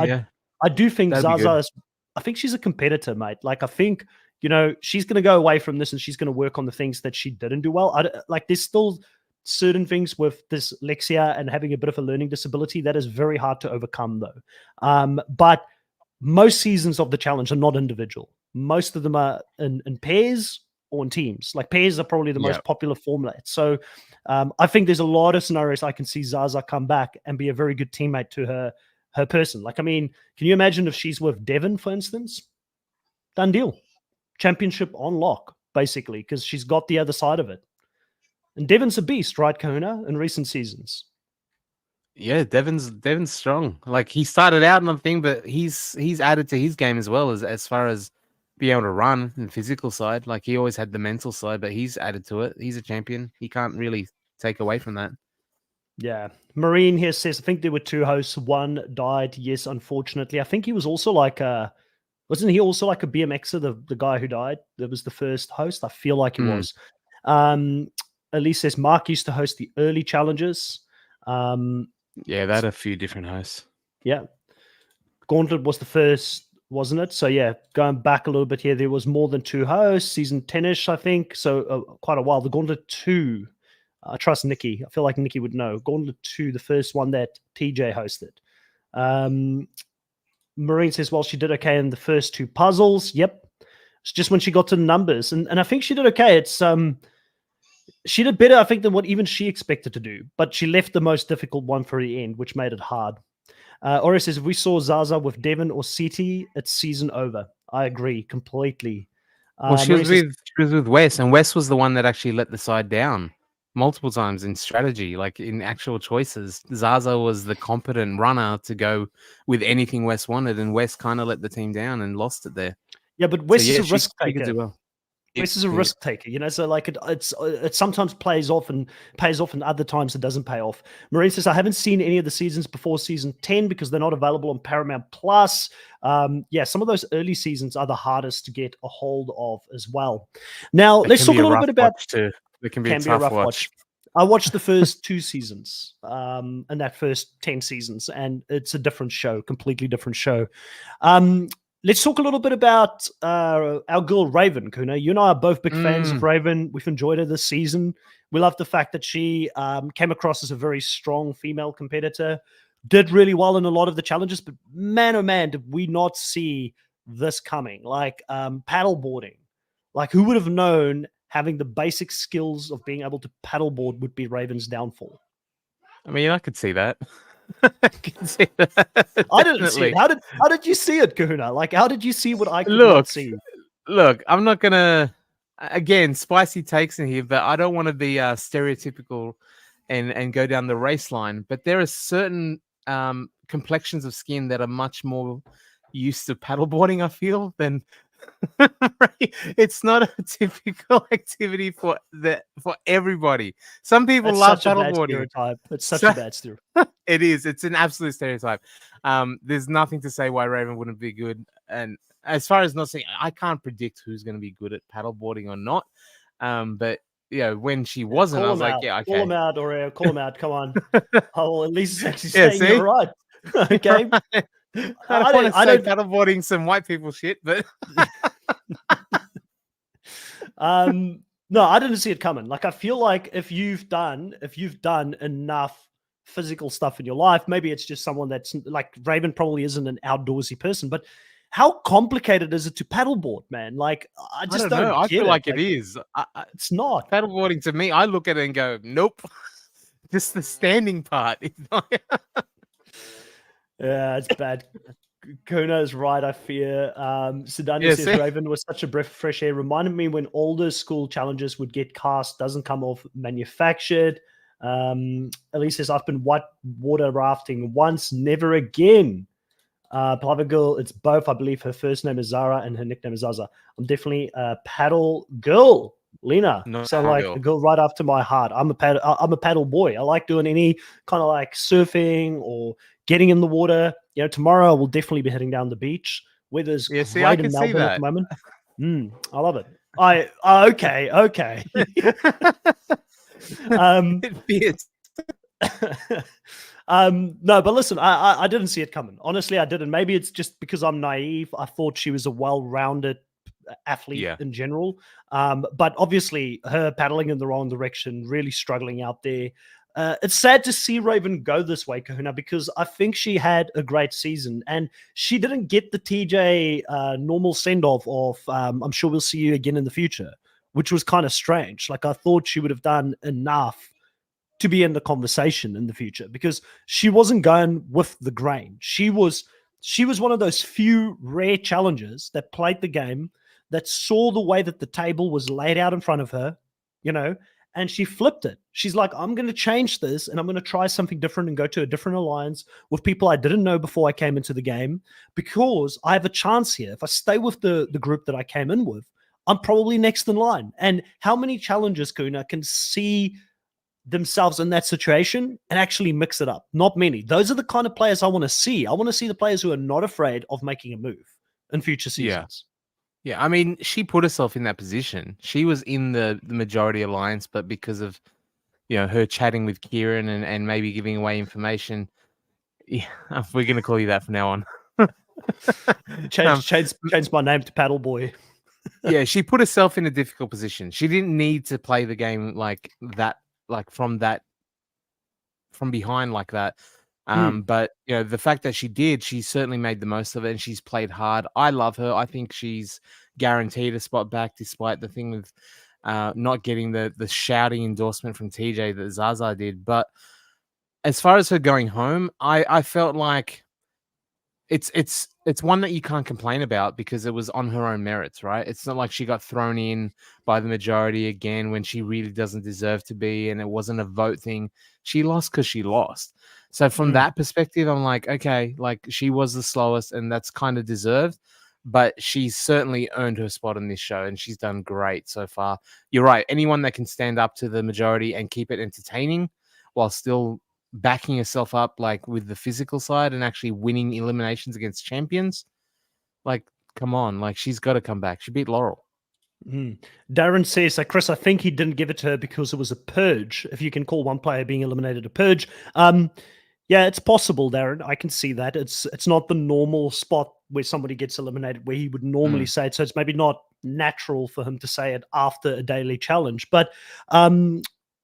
I do think Zaza is, I think she's a competitor, mate. Like, I think, she's going to go away from this and she's going to work on the things that she didn't do well. Like, there's still certain things with dyslexia and having a bit of a learning disability that is very hard to overcome, though. But most seasons of the challenge are not individual. Most of them are in pairs or in teams. Like, pairs are probably the most popular format. So I think there's a lot of scenarios I can see Zaza come back and be a very good teammate to her person. Like, I mean, can you imagine if she's with Devin, for instance? Done deal. Championship on lock, basically, because she's got the other side of it. And Devon's a beast, right, Kahuna, in recent seasons? Yeah, Devon's strong. Like, he started out on the thing, but he's added to his game as well as far as being able to run and physical side. Like, he always had the mental side, but he's added to it. He's a champion. He can't really take away from that. Yeah. Marine here says, I think there were 2 hosts. One died. Yes, unfortunately. I think he was also like wasn't he also like a BMXer, the guy who died? That was the first host. I feel like he Mm. was. Elise says Mark used to host the early challenges. Yeah, they had a few different hosts. Yeah. Gauntlet was the first, wasn't it? So yeah, going back a little bit here, there was more than 2 hosts, season 10ish, I think. So quite a while. The Gauntlet 2, I trust Nikki. I feel like Nikki would know. Gauntlet 2, the first one that TJ hosted. Marine says, well, she did okay in the first 2 puzzles. Yep. It's just when she got to the numbers. And I think she did okay. It's she did better, I think, than what even she expected to do. But she left the most difficult one for the end, which made it hard. Ori says, if we saw Zaza with Devon or City, it's season over. I agree completely. Well, she was Says, with Wes, and Wes was the one that actually let the side down multiple times in strategy, like in actual choices. Zaza was the competent runner to go with anything Wes wanted, and Wes kind of let the team down and lost it there. yeah, but Wes is a she risk could taker. do well. This is a risk taker, you know. So like it sometimes plays off and pays off, and other times it doesn't pay off. Marine says I haven't seen any of the seasons before season 10 because they're not available on Paramount Plus. Yeah, some of those early seasons are the hardest to get a hold of as well. Now let's talk a little bit about. It can be a tough watch. I watched the first 2 seasons, and that first 10 seasons, and it's a different show, completely different show. Let's talk a little bit about our girl Raven, Kuna. You and I are both big fans of Raven. We've enjoyed her this season. We love the fact that she came across as a very strong female competitor, did really well in a lot of the challenges, but man, oh man, did we not see this coming. Like paddleboarding. Like who would have known having the basic skills of being able to paddleboard would be Raven's downfall? I mean, I could see that. I can see that. I didn't see it. How did you see it, Kahuna? Like, how did you see what I could not see? Look, I'm not gonna again spicy takes in here, but I don't want to be stereotypical and go down the race line. But there are certain complexions of skin that are much more used to paddleboarding, I feel, than it's not a typical activity for everybody. Some people love paddleboarding. It's such a bad stereotype. It is. It's an absolute stereotype. There's nothing to say why Raven wouldn't be good. And as far as not saying, I can't predict who's going to be good at paddleboarding or not. But when she wasn't, I was like, yeah, okay. Call him out, or call him out. Come on. Oh, at least it's actually saying you're right. Okay. I don't want to say paddleboarding some white people shit, but no, I didn't see it coming. Like I feel like if you've done enough physical stuff in your life, maybe it's just someone that's like Raven probably isn't an outdoorsy person, but how complicated is it to paddleboard, man? Like I just don't know. I feel like it is. It's not paddleboarding to me. I look at it and go, nope. Just the standing part. Yeah, it's bad. Kuna is right, I fear. Sedania says Raven was such a breath of fresh air. Reminded me when older school challenges would get cast, doesn't come off manufactured. Elise says, I've been white water rafting once, never again. Beloved girl, it's both. I believe her first name is Zara and her nickname is Zaza. I'm definitely a paddle girl. Lena, so like a girl right after my heart. I'm a paddle boy. I like doing any kind of like surfing or getting in the water. You know, tomorrow we'll definitely be heading down the beach. Weather's great in Melbourne at the moment. I love it. Okay. No, but listen, I didn't see it coming. Honestly, I didn't. Maybe it's just because I'm naive. I thought she was a well-rounded athlete in general. But obviously her paddling in the wrong direction, really struggling out there. It's sad to see Raven go this way, Kahuna, because I think she had a great season and she didn't get the TJ normal send-off of I'm sure we'll see you again in the future, which was kind of strange. Like I thought she would have done enough to be in the conversation in the future because she wasn't going with the grain. She was one of those few rare challengers that played the game, that saw the way that the table was laid out in front of her, you know, and she flipped it. She's like, I'm going to change this and I'm going to try something different and go to a different alliance with people I didn't know before I came into the game because I have a chance here. If I stay with the group that I came in with, I'm probably next in line. And how many challengers, Kuna, can see themselves in that situation and actually mix it up. Not many. Those are the kind of players I want to see. I want to see the players who are not afraid of making a move in future Yeah. seasons. Yeah, I mean, she put herself in that position. She was in the majority alliance, but because of her chatting with Kieran and maybe giving away information, yeah, we're gonna call you that from now on. Change my name to Paddleboy. Yeah, she put herself in a difficult position. She didn't need to play the game like that, like from behind like that. But the fact that she did, she certainly made the most of it, and she's played hard. I love her. I think she's guaranteed a spot back, despite the thing with not getting the shouting endorsement from TJ that Zaza did. But as far as her going home, I felt like it's one that you can't complain about because it was on her own merits, right? It's not like she got thrown in by the majority again when she really doesn't deserve to be, and it wasn't a vote thing. She lost because she lost. So from that perspective, I'm like, okay, like she was the slowest, and that's kind of deserved. But she's certainly earned her spot in this show, and she's done great so far. You're right. Anyone that can stand up to the majority and keep it entertaining while still backing herself up like with the physical side and actually winning eliminations against champions, like come on, like she's got to come back. She beat Laurel. Darren says, Chris, I think he didn't give it to her because it was a purge, if you can call one player being eliminated a purge. Yeah, it's possible, Darren. I can see that. It's not the normal spot where somebody gets eliminated where he would normally say it. So it's maybe not natural for him to say it after a daily challenge. But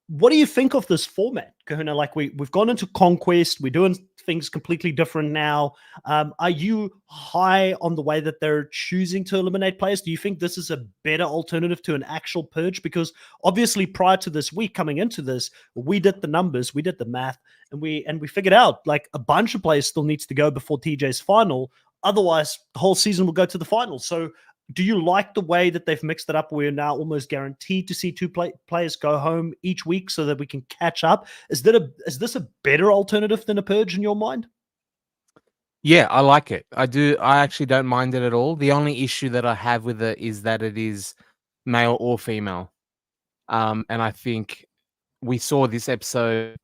what do you think of this format, Kahuna? Like we've gone into Conquest, we're doing things completely different now. Are you high on the way that they're choosing to eliminate players? Do you think this is a better alternative to an actual purge? Because obviously prior to this week coming into this, we did the numbers, we did the math, and we figured out like a bunch of players still needs to go before TJ's final. Otherwise, the whole season will go to the final. So do you like the way that they've mixed it up? We're now almost guaranteed to see two players go home each week so that we can catch up. Is this a better alternative than a purge in your mind? Yeah, I like it. I do. I actually don't mind it at all. The only issue that I have with it is that it is male or female. And I think we saw this episode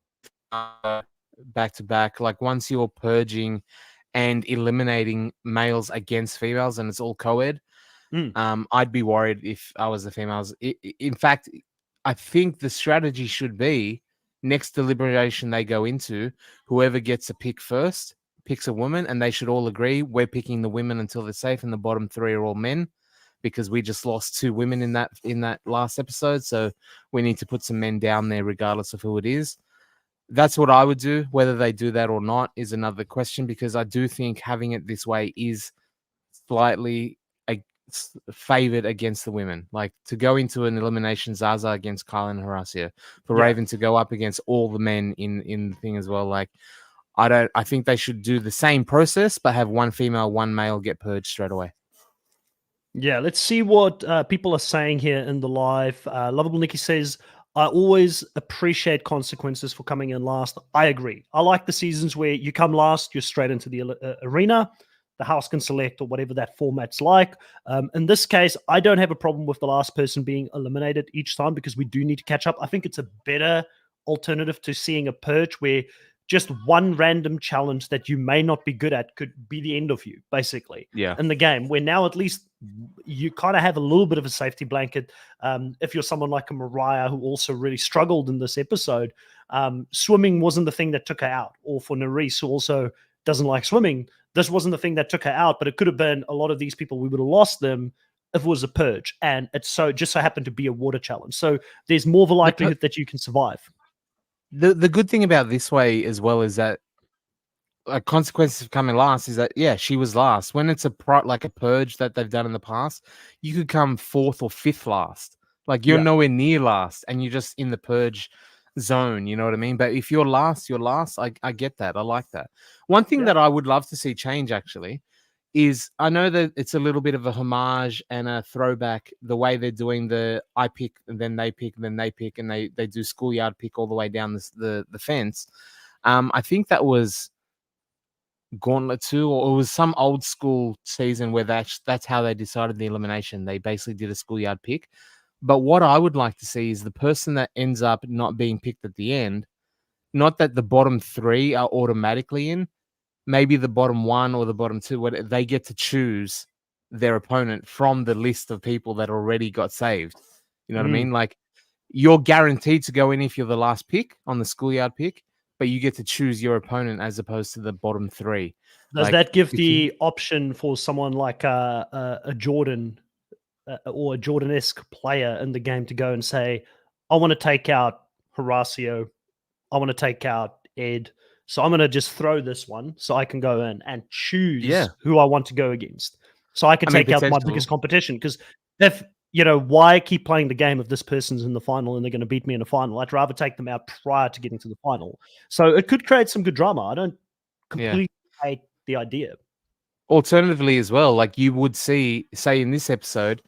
back to back. Like once you're purging and eliminating males against females and it's all co-ed, I'd be worried if I was the females. In fact, I think the strategy should be next deliberation they go into, whoever gets a pick first picks a woman, and they should all agree we're picking the women until they're safe, and the bottom three are all men, because we just lost 2 women in that last episode. So we need to put some men down there, regardless of who it is. That's what I would do. Whether they do that or not is another question, because I do think having it this way is slightly favored against the women. Like to go into an elimination, Zaza against Kyle and Horacio, for Raven to go up against all the men in the thing as well. Like I think they should do the same process, but have one female, one male get purged straight away. Yeah, let's see what people are saying here in the live. Lovable Nikki says, I always appreciate consequences for coming in last. I agree. I like the seasons where you come last, you're straight into the arena. The house can select or whatever that format's like. In this case, I don't have a problem with the last person being eliminated each time because we do need to catch up. I think it's a better alternative to seeing a purge where just one random challenge that you may not be good at could be the end of you, basically, in the game, where now at least you kind of have a little bit of a safety blanket. If you're someone like a Mariah, who also really struggled in this episode, swimming wasn't the thing that took her out, or for Nerys, who also doesn't like swimming, this wasn't the thing that took her out, but it could have been a lot of these people. We would have lost them if it was a purge, and it's just so happened to be a water challenge. So there's more of a likelihood that you can survive. The good thing about this way as well is that consequences of coming last is that she was last. When it's like a purge that they've done in the past, you could come 4th or 5th last. Like you're nowhere near last, and you're just in the purge zone. You know what I mean? But if you're last, you're last. I get that. I like that. One thing that I would love to see change actually is, I know that it's a little bit of a homage and a throwback, the way they're doing the I pick and then they pick and then they pick, and they do schoolyard pick all the way down the fence. I think that was Gauntlet 2, or it was some old school season where that's how they decided the elimination. They basically did a schoolyard pick. But what I would like to see is the person that ends up not being picked at the end, not that the bottom 3 are automatically in, maybe the bottom 1 or the bottom 2, what they get to choose their opponent from the list of people that already got saved. You know what I mean? Like, you're guaranteed to go in if you're the last pick on the schoolyard pick, but you get to choose your opponent as opposed to the bottom 3. Does Like, that give if you, the option for someone like a Jordan or a Jordan-esque player in the game to go and say, I want to take out Horacio, I want to take out Ed, so I'm going to just throw this one so I can go in and choose who I want to go against. So I can take out my biggest competition. Because if, why keep playing the game if this person's in the final and they're going to beat me in the final? I'd rather take them out prior to getting to the final. So it could create some good drama. I don't completely hate the idea. Alternatively as well, like you would see, say in this episode,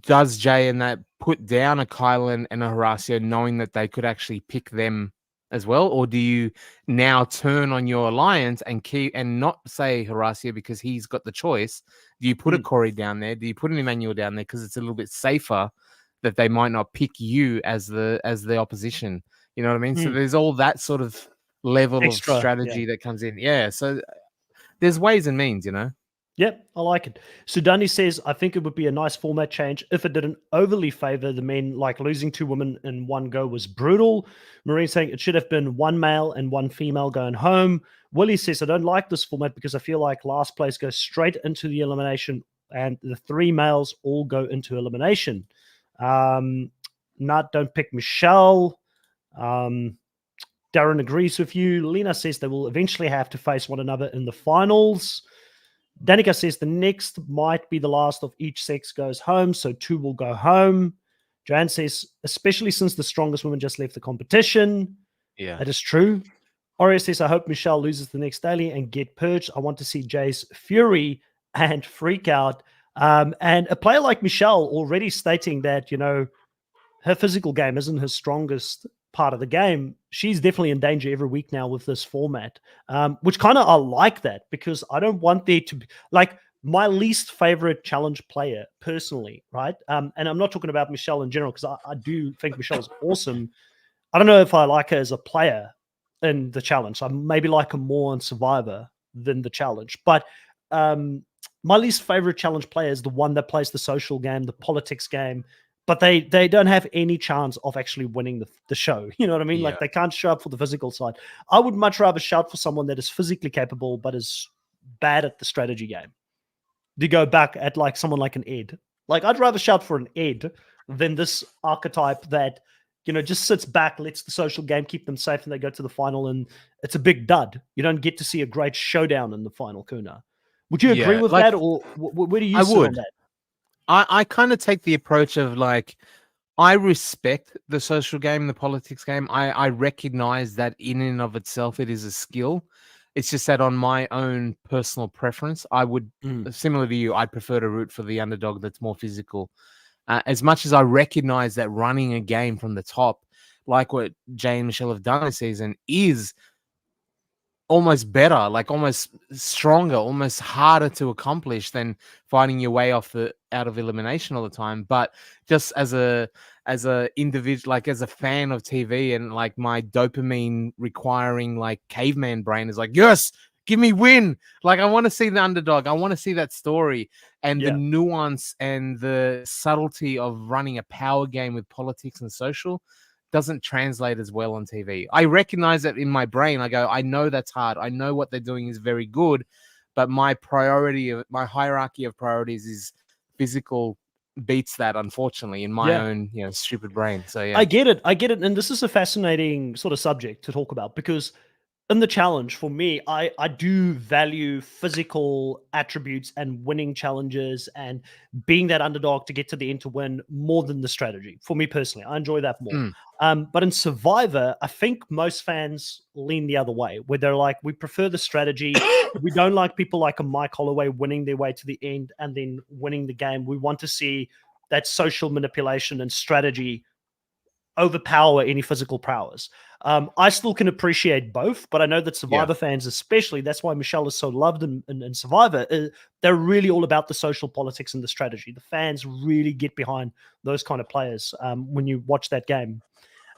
does Jay and that put down a Kylan and a Horacio knowing that they could actually pick them as well? Or do you now turn on your alliance and keep and not say Horacio because he's got the choice? Do you put a Corey down there? Do you put an Emmanuel down there because it's a little bit safer that they might not pick you as the opposition? You know what I mean? So there's all that sort of level of strategy that comes in. Yeah. So there's ways and means, Yep, I like it. Sudani says, I think it would be a nice format change if it didn't overly favor the men, like losing 2 women in one go was brutal. Marine saying it should have been 1 male and 1 female going home. Willie says, I don't like this format because I feel like last place goes straight into the elimination and the 3 males all go into elimination. Nut, don't pick Michelle. Darren agrees with you. Lena says they will eventually have to face one another in the finals. Danica says the next might be the last of each sex goes home, so 2 will go home. Joanne says, especially since the strongest woman just left the competition. Yeah. That is true. Aurea says, I hope Michelle loses the next daily and get purged. I want to see Jay's fury and freak out. And a player like Michelle already stating that, her physical game isn't her strongest part of the game. She's definitely in danger every week now with this format, which kind of I like that because I don't want there to be like my least favorite challenge player personally, right? And I'm not talking about Michelle in general because I do think Michelle's awesome. I don't know if I like her as a player in the challenge. I maybe like her more in Survivor than the challenge, but my least favorite challenge player is the one that plays the social game, the politics game, but they don't have any chance of actually winning the show. You know what I mean? Yeah. Like they can't show up for the physical side. I would much rather shout for someone that is physically capable but is bad at the strategy game. To go back at like someone like an Ed. Like I'd rather shout for an Ed than this archetype that, just sits back, lets the social game keep them safe and they go to the final and it's a big dud. You don't get to see a great showdown in the final, Kuna. Would you agree with that or where do you sit on that? I kind of take the approach of like, I respect the social game, the politics game. I recognize that in and of itself, it is a skill. It's just that on my own personal preference, I would, similar to you, I'd prefer to root for the underdog that's more physical. As much as I recognize that running a game from the top, like what Jay and Michelle have done this season, is almost better, like almost stronger, almost harder to accomplish than finding your way out of elimination all the time. But just as a individual, like as a fan of TV and like my dopamine requiring like caveman brain is like, yes, give me win. Like I want to see the underdog. I want to see that story and the nuance and the subtlety of running a power game with politics and social doesn't translate as well on TV. I recognize it in my brain. I go, I know that's hard. I know what they're doing is very good, but my hierarchy of priorities is physical beats that, unfortunately, in my own, stupid brain. So yeah. I get it. And this is a fascinating sort of subject to talk about because in the challenge, for me, I do value physical attributes and winning challenges and being that underdog to get to the end to win more than the strategy. For me personally, I enjoy that more. But in Survivor, I think most fans lean the other way, where they're like, we prefer the strategy. We don't like people like a Mike Holloway winning their way to the end and then winning the game. We want to see that social manipulation and strategy overpower any physical prowess. I still can appreciate both, but I know that Survivor fans, especially, that's why Michelle is so loved in Survivor. They're really all about the social politics and the strategy. The fans really get behind those kind of players when you watch that game.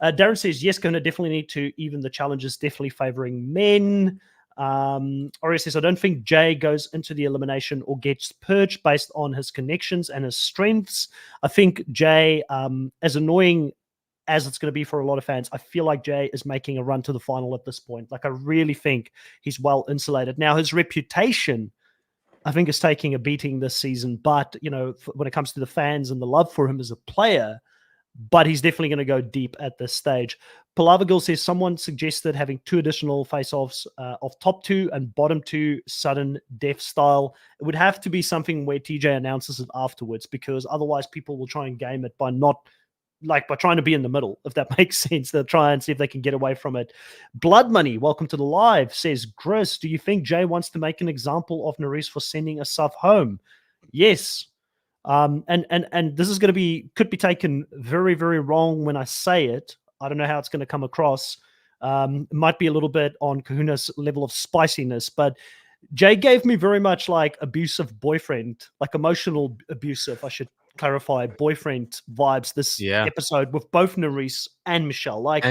Darren says, yes, going to definitely need to even the challenges, definitely favoring men. Ori says, I don't think Jay goes into the elimination or gets purged based on his connections and his strengths. I think Jay, as annoying as it's going to be for a lot of fans, I feel like Jay is making a run to the final at this point. Like, I really think he's well insulated. Now, his reputation, I think, is taking a beating this season. But, when it comes to the fans and the love for him as a player, but he's definitely going to go deep at this stage. Palava Girl says someone suggested having 2 additional face-offs of top 2 and bottom 2 sudden death style. It would have to be something where TJ announces it afterwards, because otherwise people will try and game it by trying to be in the middle, if that makes sense. They'll try and see if they can get away from it. Blood Money, welcome to the live, says, Chris, do you think Jay wants to make an example of Nerys for sending a sub home? Yes. And this is going to could be taken very, very wrong when I say it. I don't know how it's going to come across. It might be a little bit on Kahuna's level of spiciness, but Jay gave me very much like abusive boyfriend, like emotional abusive, I should clarify, boyfriend vibes this episode with both Nerys and Michelle. Like,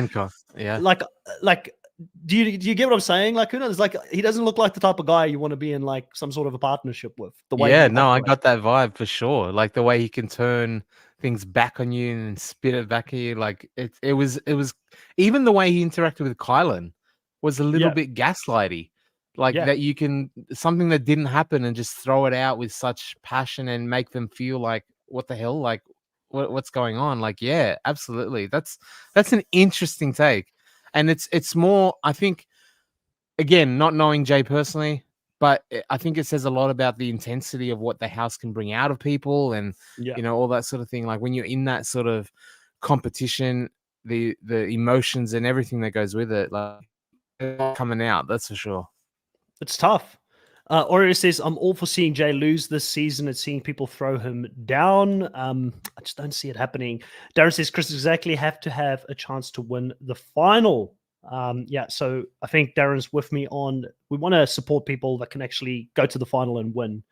do you get what I'm saying? Like, it's like he doesn't look like the type of guy you want to be in like some sort of a partnership with. The way I got that vibe for sure. Like the way he can turn things back on you and spit it back at you. Like it was even the way he interacted with Kylan was a little bit gaslighty. Like that you can something that didn't happen and just throw it out with such passion and make them feel like, what the hell? Like what's going on? Like, yeah, absolutely. That's an interesting take. And it's more, I think, again, not knowing Jay personally, but I think it says a lot about the intensity of what the house can bring out of people and, all that sort of thing. Like when you're in that sort of competition, the emotions and everything that goes with it, like coming out, that's for sure. It's tough. Oreo says, I'm all for seeing Jay lose this season and seeing people throw him down. I just don't see it happening. Darren says, Chris exactly have to have a chance to win the final. So I think Darren's with me on, we want to support people that can actually go to the final and win.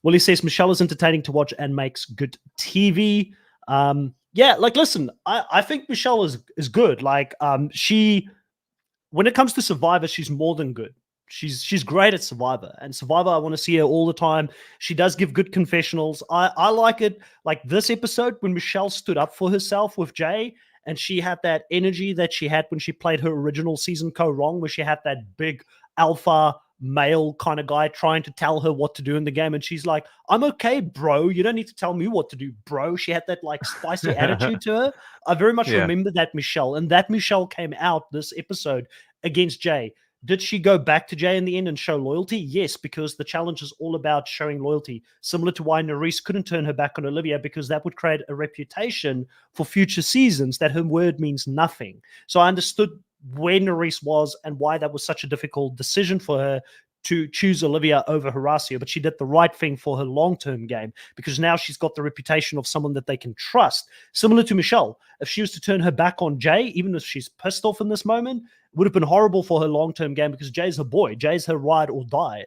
Willie says, Michelle is entertaining to watch and makes good TV. Listen, I think Michelle is good. Like, when it comes to Survivor, she's more than good. She's great at Survivor, and Survivor, I want to see her all the time. She does give good confessionals. I like it. Like this episode when Michelle stood up for herself with Jay, and she had that energy that she had when she played her original season wrong, where she had that big alpha male kind of guy trying to tell her what to do in the game, and she's like, I'm okay, bro, you don't need to tell me what to do, bro. She had that like spicy attitude to her. I very much remember that Michelle, and that Michelle came out this episode against Jay. Did she go back to Jay in the end and show loyalty? Yes, because the challenge is all about showing loyalty, similar to why Nerys couldn't turn her back on Olivia, because that would create a reputation for future seasons that her word means nothing. So I understood where Nerys was and why that was such a difficult decision for her to choose Olivia over Hario, but she did the right thing for her long-term game, because now she's got the reputation of someone that they can trust. Similar to Michelle, if she was to turn her back on Jay, even if she's pissed off in this moment, it would have been horrible for her long-term game, because Jay's her boy. Jay's her ride or die.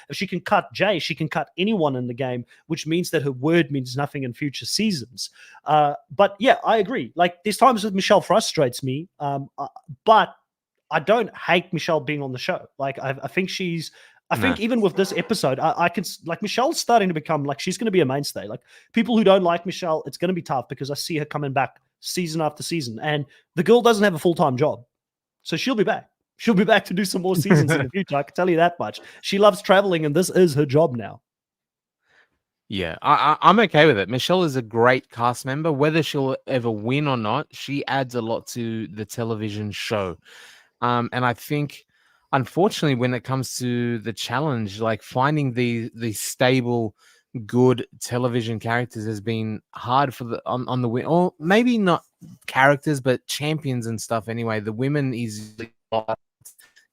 If she can cut Jay, she can cut anyone in the game, which means that her word means nothing in future seasons. But yeah, I agree. Like, there's times that Michelle frustrates me, but I don't hate Michelle being on the show. Like, I think she's, I think even with this episode, I can, like, Michelle's starting to become, like, she's going to be a mainstay. Like, people who don't like Michelle, it's going to be tough, because I see her coming back season after season, and the girl doesn't have a full-time job. So she'll be back. She'll be back to do some more seasons in the future. I can tell you that much. She loves traveling, and this is her job now. Yeah, I'm okay with it. Michelle is a great cast member. Whether she'll ever win or not, she adds a lot to the television show. And I think, unfortunately, when it comes to the challenge, like finding the stable, good television characters has been hard for the on the win, or maybe not characters, but champions and stuff. Anyway, the women easily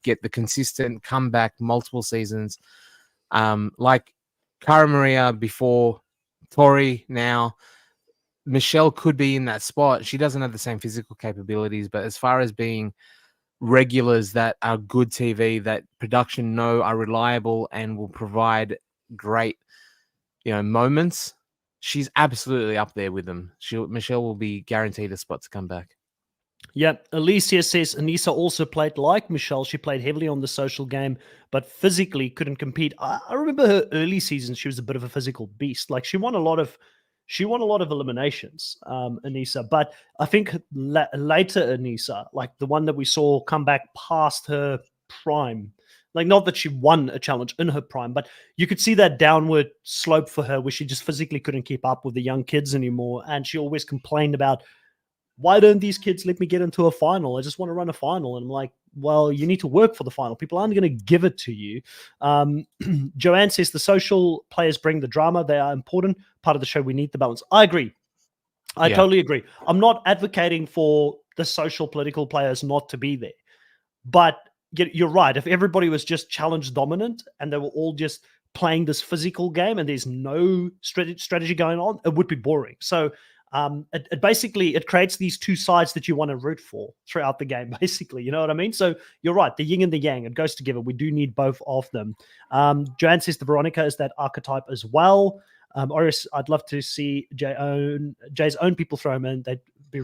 get the consistent comeback multiple seasons, like Cara Maria before, Tori now. Michelle could be in that spot. She doesn't have the same physical capabilities, but as far as being regulars that are good TV, that production know are reliable and will provide great, moments, she's absolutely up there with them. Michelle will be guaranteed a spot to come back. Yeah, Alicia says Anissa also played like Michelle. She played heavily on the social game, but physically couldn't compete. I remember her early seasons. She was a bit of a physical beast. Like she won a lot of eliminations, Anissa. But I think later Anissa, like the one that we saw come back past her prime, like not that she won a challenge in her prime, but you could see that downward slope for her where she just physically couldn't keep up with the young kids anymore. And she always complained about, why don't these kids let me get into a final? I just want to run a final. And I'm like, well, you need to work for the final. People aren't going to give it to you. Joanne says the social players bring the drama. They are important part of the show. We need the balance. I agree. I totally agree. I'm not advocating for the social political players not to be there. But you're right. If everybody was just challenge dominant and they were all just playing this physical game and there's no strategy going on, it would be boring. So it basically creates these two sides that you want to root for throughout the game, basically. You know what I mean? So you're right. The yin and the yang, it goes together. We do need both of them. Joanne says the Veronica is that archetype as well. Oris, I'd love to see Jay's own people throw him in. They'd be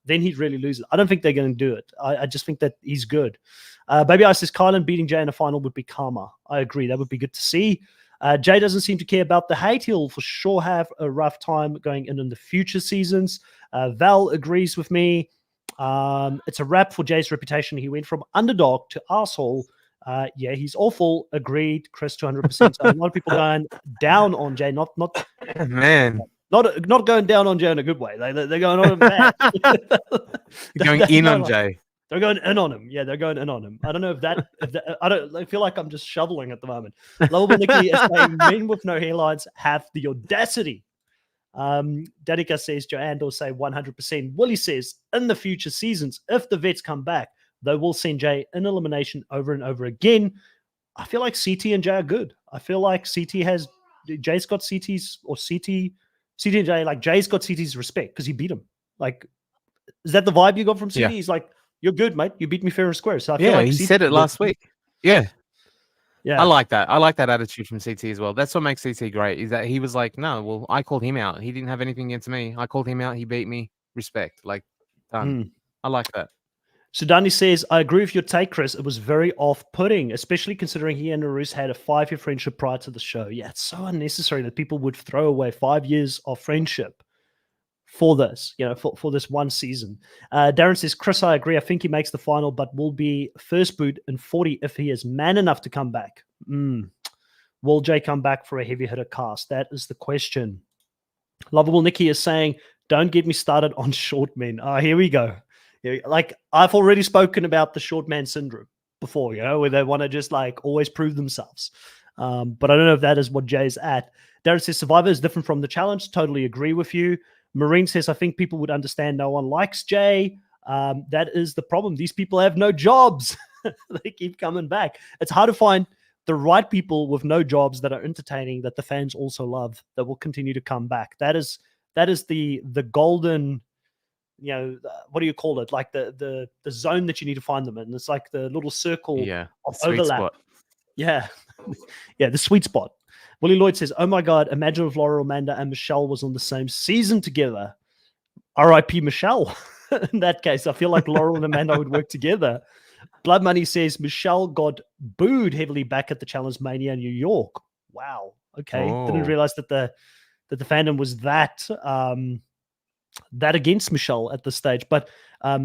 then he'd really lose it. I don't think they're going to do it. I just think that he's good. Baby Ice says Kylan beating Jay in a final would be karma. I agree. That would be good to see. Jay doesn't seem to care about the hate. He'll for sure have a rough time going in the future seasons. Val agrees with me. It's a wrap for Jay's reputation. He went from underdog to arsehole. Yeah, he's awful. Agreed, Chris, 200%. So a lot of people going down on Jay. Not man. Not going down on Jay in a good way. They're going on him bad. Going in on Jay. They're going in on him. Yeah, they're going in on him. I don't know if I feel like I'm just shoveling at the moment. Lovable Nikki is saying men with no hairlines have the audacity. Danica says Joanne will say 100%. Willie says in the future seasons, if the vets come back, they will send Jay in elimination over and over again. I feel like CT and Jay are good. I feel like Jay's got CT's or CT and Jay, like Jay's got CT's respect because he beat him. Like, is that the vibe you got from CT? Yeah. He's like, you're good, mate. You beat me fair and square. So I feel like he said it last week. Yeah. I like that. I like that attitude from CT as well. That's what makes CT great, is that he was like, no, well, I called him out. He didn't have anything against me. I called him out. He beat me. Respect. Like, done. I like that. Sudani says, I agree with your take, Chris. It was very off-putting, especially considering he and Narus had a 5-year friendship prior to the show. Yeah, it's so unnecessary that people would throw away 5 years of friendship for this, for this one season. Darren says, Chris, I agree. I think he makes the final, but will be first boot in 40 if he is man enough to come back. Will Jay come back for a heavy hitter cast? That is the question. Lovable Nikki is saying, don't get me started on short men. Here we go. Like, I've already spoken about the short man syndrome before, where they want to just like always prove themselves. But I don't know if that is what Jay's at. Darren says Survivor is different from the challenge. Totally agree with you. Marine says, I think people would understand no one likes Jay. That is the problem. These people have no jobs. They keep coming back. It's hard to find the right people with no jobs that are entertaining, that the fans also love, that will continue to come back. That is the golden, what do you call it? Like the zone that you need to find them in. It's like the little circle of overlap. Spot. Yeah. Yeah, the sweet spot. Willie Lloyd says, oh my God, imagine if Laura, Amanda, and Michelle was on the same season together. R.I.P. Michelle. In that case, I feel like Laurel and Amanda would work together. Blood Money says Michelle got booed heavily back at the Challenge Mania in New York. Wow. Okay. Didn't realize that the fandom was that against Michelle at this stage, but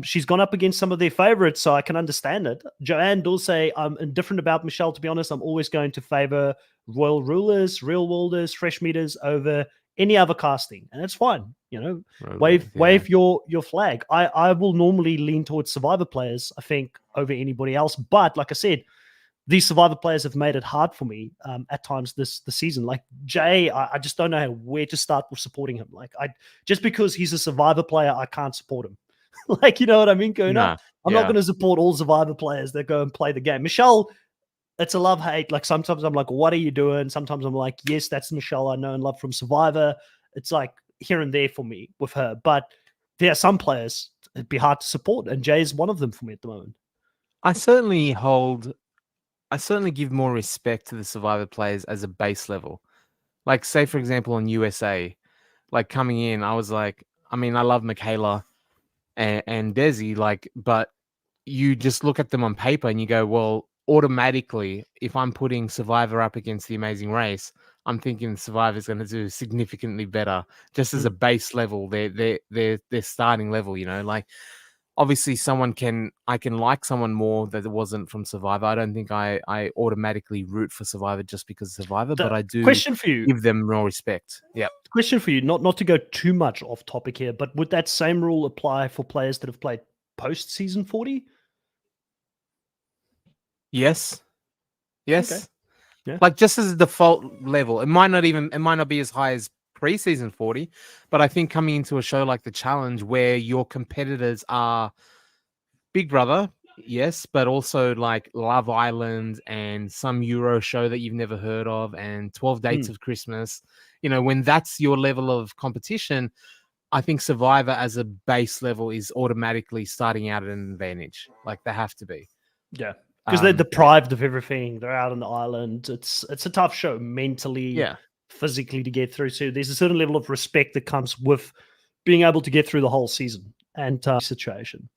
she's gone up against some of their favorites, so I can understand it. Joanne does say, I'm indifferent about Michelle, to be honest. I'm always going to favor Royal Rulers, Real Worlders, Fresh Meters over any other casting, and it's fine. Wave your flag. I will normally lean towards Survivor players, I think, over anybody else, but like I said, these Survivor players have made it hard for me at times this season. Like Jay, I just don't know where to start with supporting him. Like just because he's a Survivor player, I can't support him. Like, you know what I mean, Kahuna? I'm not going to support all Survivor players that go and play the game. Michelle, it's a love-hate. Like sometimes I'm like, what are you doing? Sometimes I'm like, yes, that's Michelle I know and love from Survivor. It's like here and there for me with her. But there are some players it'd be hard to support, and Jay is one of them for me at the moment. I certainly give more respect to the Survivor players as a base level. Like, say, for example, on USA, like coming in, I was like, I mean, I love Michaela and Desi, like, but you just look at them on paper and you go, well, automatically, if I'm putting Survivor up against the Amazing Race, I'm thinking Survivor's going to do significantly better, just as a base level, their starting level, you know, like. Obviously, I can like someone more that it wasn't from Survivor. I don't think I automatically root for Survivor just because of Survivor, but I do Question for you. give them more respect. Yeah. Question for you, not to go too much off topic here, but would that same rule apply for players that have played post season 40? Yes. Yes. Okay. Yeah. Like, just as a default level, it might not be as high as pre-season 40, but I think coming into a show like the Challenge where your competitors are Big Brother, yes, but also like Love Island and some Euro show that you've never heard of and 12 Dates of Christmas, you know, when that's your level of competition, I think Survivor as a base level is automatically starting out at an advantage. Like, they have to be. Yeah. Because they're deprived of everything. They're out on the island. It's a tough show mentally, physically to get through. So there's a certain level of respect that comes with being able to get through the whole season and situation.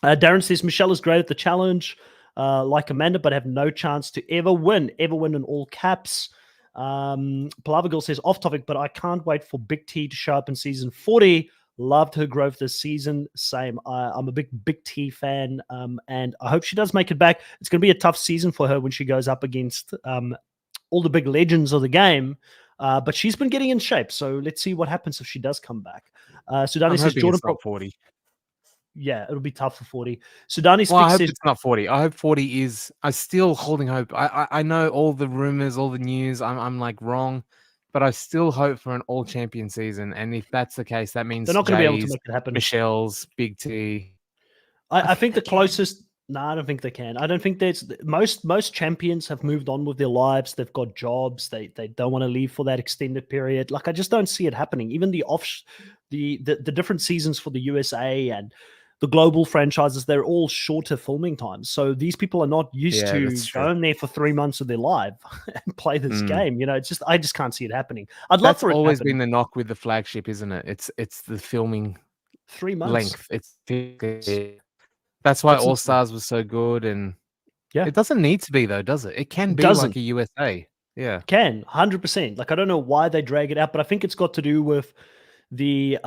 Darren says Michelle is great at the challenge, like Amanda, but have no chance to ever win in all caps. Palava Girl says off topic, but I can't wait for Big T to show up in season 40. Loved her growth this season. Same. I'm a big T fan, and I hope she does make it back. It's going to be a tough season for her when she goes up against all the big legends of the game. But she's been getting in shape, so let's see what happens if she does come back. Sudani says Jordan it's not 40. Yeah, it'll be tough for 40. Sudani I hope says it's not 40. I hope 40 is. I'm still holding hope. I know all the rumors, all the news. I'm like wrong, but I still hope for an all champion season. And if that's the case, that means they're not going to be able to Jay's, make it happen. Michelle's, Big T. I think the closest. No, I don't think they can. I don't think there's most champions have moved on with their lives. They've got jobs. They don't want to leave for that extended period. Like, I just don't see it happening. Even the different seasons for the USA and the global franchises, they're all shorter filming times. So these people are not used to going there for 3 months of their life and play this game. You know, it's just I just can't see it happening. I'd love for it to always happen. been the knock with the flagship, isn't it? It's the filming 3 months length. That's why All Stars was so good, and it doesn't need to be though, does it? It can be like a USA. Yeah, it can 100%. Like, I don't know why they drag it out, but I think it's got to do with the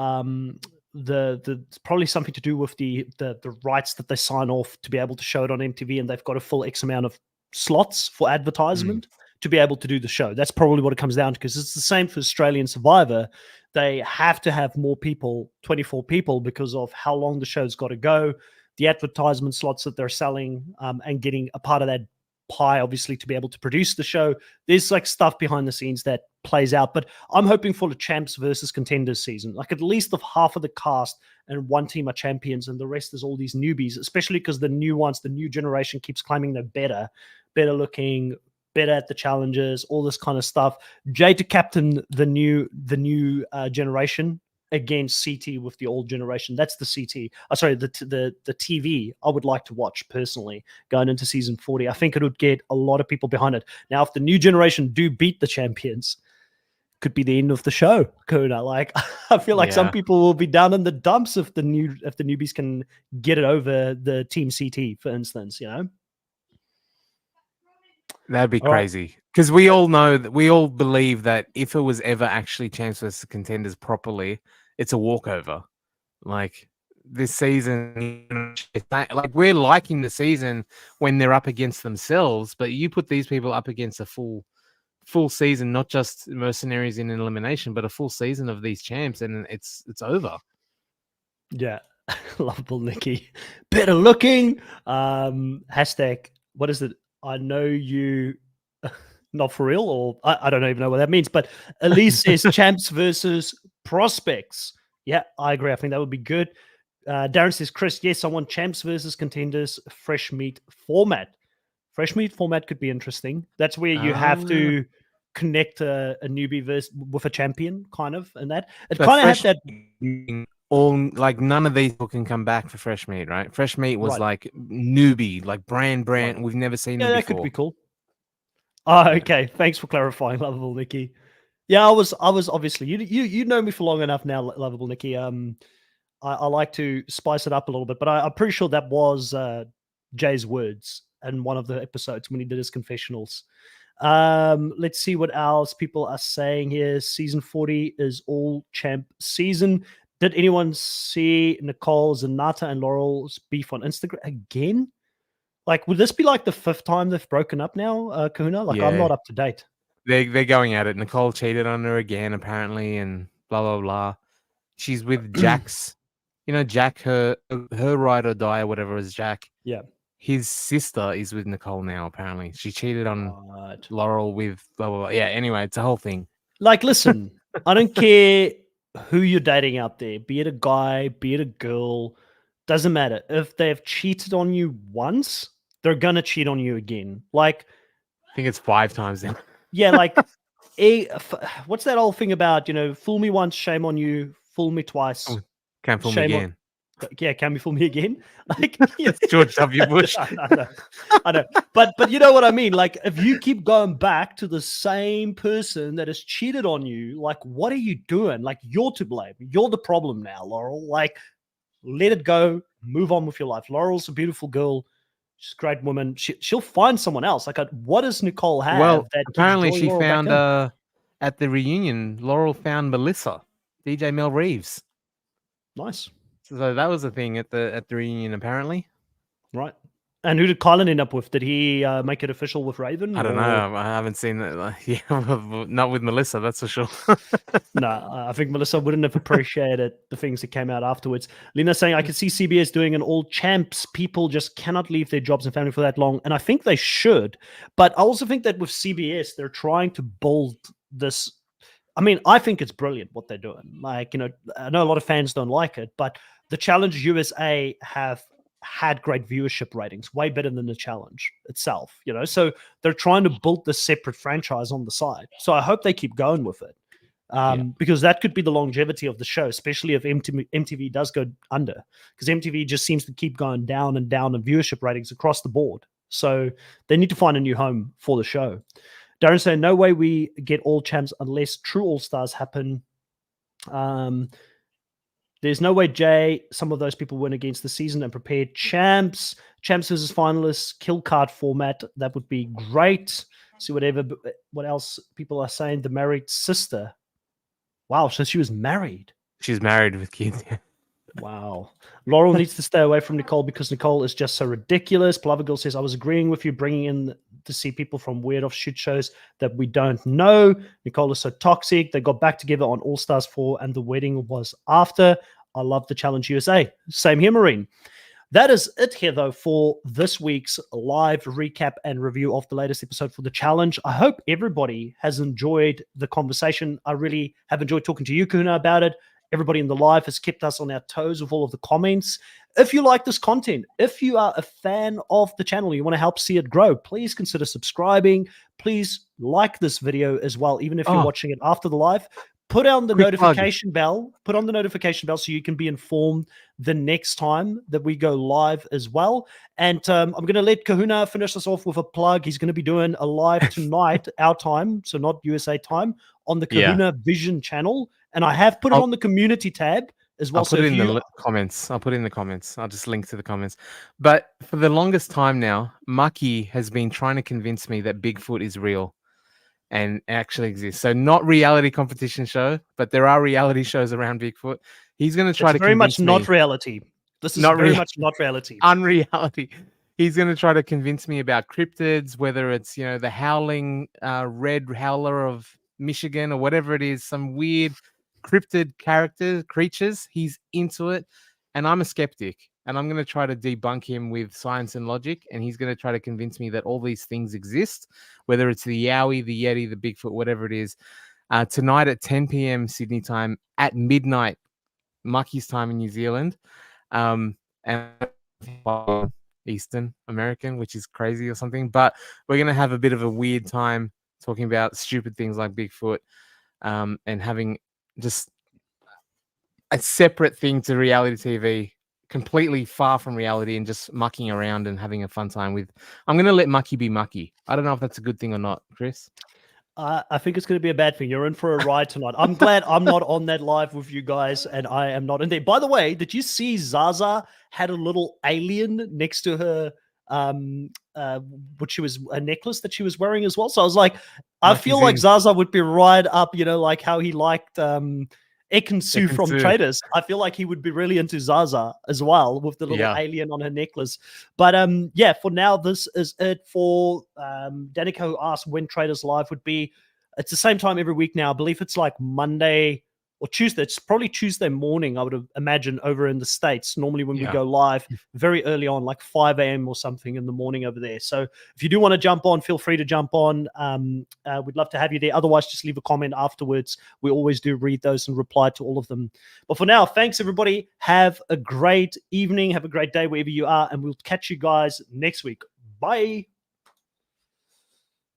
probably something to do with the rights that they sign off to be able to show it on MTV, and they've got a full X amount of slots for advertisement to be able to do the show. That's probably what it comes down to, because it's the same for Australian Survivor. They have to have more people, 24 people, because of how long the show's got to go, the advertisement slots that they're selling, and getting a part of that pie, obviously, to be able to produce the show. There's like stuff behind the scenes that plays out, but I'm hoping for the champs versus contenders season. Like, at least of half of the cast and one team are champions and the rest is all these newbies, especially because the new ones, the new generation, keeps claiming they're better looking, better at the challenges, all this kind of stuff. Jay to captain the new generation against CT with the old generation. That's the CT. The TV I would like to watch personally going into season 40. I think it would get a lot of people behind it. Now, if the new generation do beat the champions, could be the end of the show, Kahuna. Like, I feel like some people will be down in the dumps if the newbies can get it over the team CT, for instance, you know? That'd be crazy. Because we all know that we all believe that if it was ever actually champs versus contenders properly, it's a walkover. Like, this season, like, we're liking the season when they're up against themselves, but you put these people up against a full season, not just mercenaries in elimination, but a full season of these champs, and it's over. Yeah. Lovable Nikki. Better looking. Hashtag, what is it? I know you not for real, or I don't even know what that means, but Elise says champs versus prospects. Yeah, I agree. I think that would be good. Darren says, Chris, yes, I want champs versus contenders, fresh meat format. Fresh meat format could be interesting. That's where you have to connect a newbie with a champion, kind of, and that it But kind of had fresh that. meat, all like none of these people can come back for fresh meat, right? Fresh meat was Right. like newbie, like brand Right. we've never seen Yeah, them that could be before. cool. Oh, Yeah. okay. Thanks for clarifying, lovable Nikki. Yeah, I was obviously you know me for long enough now, lovable Nikki. I like to spice it up a little bit, but I'm pretty sure that was Jay's words in one of the episodes when he did his confessionals. Let's see what else people are saying here. Season 40 is all champ season. Did anyone see Nicole, Zanata, and Laurel's beef on Instagram again? Like, would this be like the 5th time they've broken up now, Kahuna? Like, I'm Yeah. not up to date. They're going at it. Nicole cheated on her again, apparently, and blah blah blah. She's with Jack's, Jack, her ride or die or whatever is Jack. Yeah. His sister is with Nicole now, apparently. She cheated on Right. Laurel with blah blah blah. Yeah, anyway, it's a whole thing. Like, listen, I don't care who you're dating out there, be it a guy, be it a girl, doesn't matter. If they've cheated on you once, they're gonna cheat on you again. Like, I think it's 5 times now. yeah, like, what's that old thing about? Fool me once, shame on you. Fool me twice, Can't fool me shame on. again. Yeah, can we fool me again? Like, It's George W. Bush. I know, but you know what I mean. Like, if you keep going back to the same person that has cheated on you, like, what are you doing? Like, you're to blame. You're the problem now, Laurel. Like, let it go. Move on with your life. Laurel's a beautiful girl. She's a great woman. She'll find someone else. Like, what does Nicole have Well, that apparently keeps she Laurel back found in? at the reunion, Laurel found Melissa, DJ Mel Reeves. Nice, So that was a thing at the reunion, apparently. right? And who did Kylan end up with? Did he make it official with Raven? I don't know. I haven't seen that. Yeah, not with Melissa, that's for sure. No, I think Melissa wouldn't have appreciated the things that came out afterwards. Lena saying, I could see CBS doing an all champs. People just cannot leave their jobs and family for that long. And I think they should. But I also think that with CBS, they're trying to build this. I mean, I think it's brilliant what they're doing. Like, I know a lot of fans don't like it, but the Challenge USA have had great viewership ratings, way better than the Challenge itself, So they're trying to build this separate franchise on the side. So I hope they keep going with it. Because that could be the longevity of the show, especially if MTV does go under, because MTV just seems to keep going down and down in viewership ratings across the board. So they need to find a new home for the show. Darren saying, no way we get all champs unless true all-stars happen. There's no way, Jay, some of those people win against the season and prepared champs versus finalists, kill card format. That would be great. See what else people are saying. The married sister. Wow, so she was married. She's married with kids. Wow. Laurel needs to stay away from Nicole because Nicole is just so ridiculous. Palaver Girl says, I was agreeing with you bringing in to see people from weird offshoot shows that we don't know. Nicole is so toxic. They got back together on All Stars 4 and the wedding was after. I love the Challenge USA. Same here, Marine. That is it here, though, for this week's live recap and review of the latest episode for the Challenge. I hope everybody has enjoyed the conversation. I really have enjoyed talking to you, Kuna, about it. Everybody in the live has kept us on our toes with all of the comments. If you like this content, if you are a fan of the channel, you want to help see it grow, please consider subscribing. Please like this video as well, even if you're watching it after the live. Put on the notification bell. Put on the notification bell so you can be informed the next time that we go live as well. And I'm going to let Kahuna finish us off with a plug. He's going to be doing a live tonight, our time, so not USA time, on the Kahuna Vision channel. And I have put it on the community tab as well. I'll put it in the comments. I'll put it in the comments. I'll just link to the comments. But for the longest time now, Maki has been trying to convince me that Bigfoot is real and actually exists. So not reality competition show, but there are reality shows around Bigfoot. He's going to try to very convince much not reality. This is very much not reality. Unreality. He's going to try to convince me about cryptids, whether it's, the howling red howler of Michigan or whatever it is, some weird cryptid creatures. He's into it. And I'm a skeptic. And I'm going to try to debunk him with science and logic. And he's going to try to convince me that all these things exist, whether it's the Yowie, the Yeti, the Bigfoot, whatever it is. Tonight at 10 p.m. Sydney time, at midnight, Maki's time in New Zealand. And Eastern American, which is crazy or something. But we're going to have a bit of a weird time talking about stupid things like Bigfoot, and having just a separate thing to reality TV, completely far from reality, and just mucking around and having a fun time with. I'm going to let Mucky be Mucky. I don't know if that's a good thing or not, Chris. I think it's going to be a bad thing. You're in for a ride tonight. I'm glad I'm not on that live with you guys, and I am not in there. By the way, did you see Zaza had a little alien next to her, which she was a necklace that she was wearing as well? So I was like, I Mucky's feel like in. Zaza would be right up, like how he liked Ekansu from Ekansu. Traders. I feel like he would be really into Zaza as well with the little alien on her necklace. But yeah, for now, this is it for Danica, who asked when Traders Live would be. It's the same time every week now. I believe it's like Monday or Tuesday. It's probably Tuesday morning, I would imagine, over in the States. Normally when we go live very early on, like 5 a.m. or something in the morning over there. So if you do want to jump on, feel free to jump on. We'd love to have you there. Otherwise, just leave a comment afterwards. We always do read those and reply to all of them. But for now, thanks, everybody. Have a great evening. Have a great day wherever you are. And we'll catch you guys next week. Bye.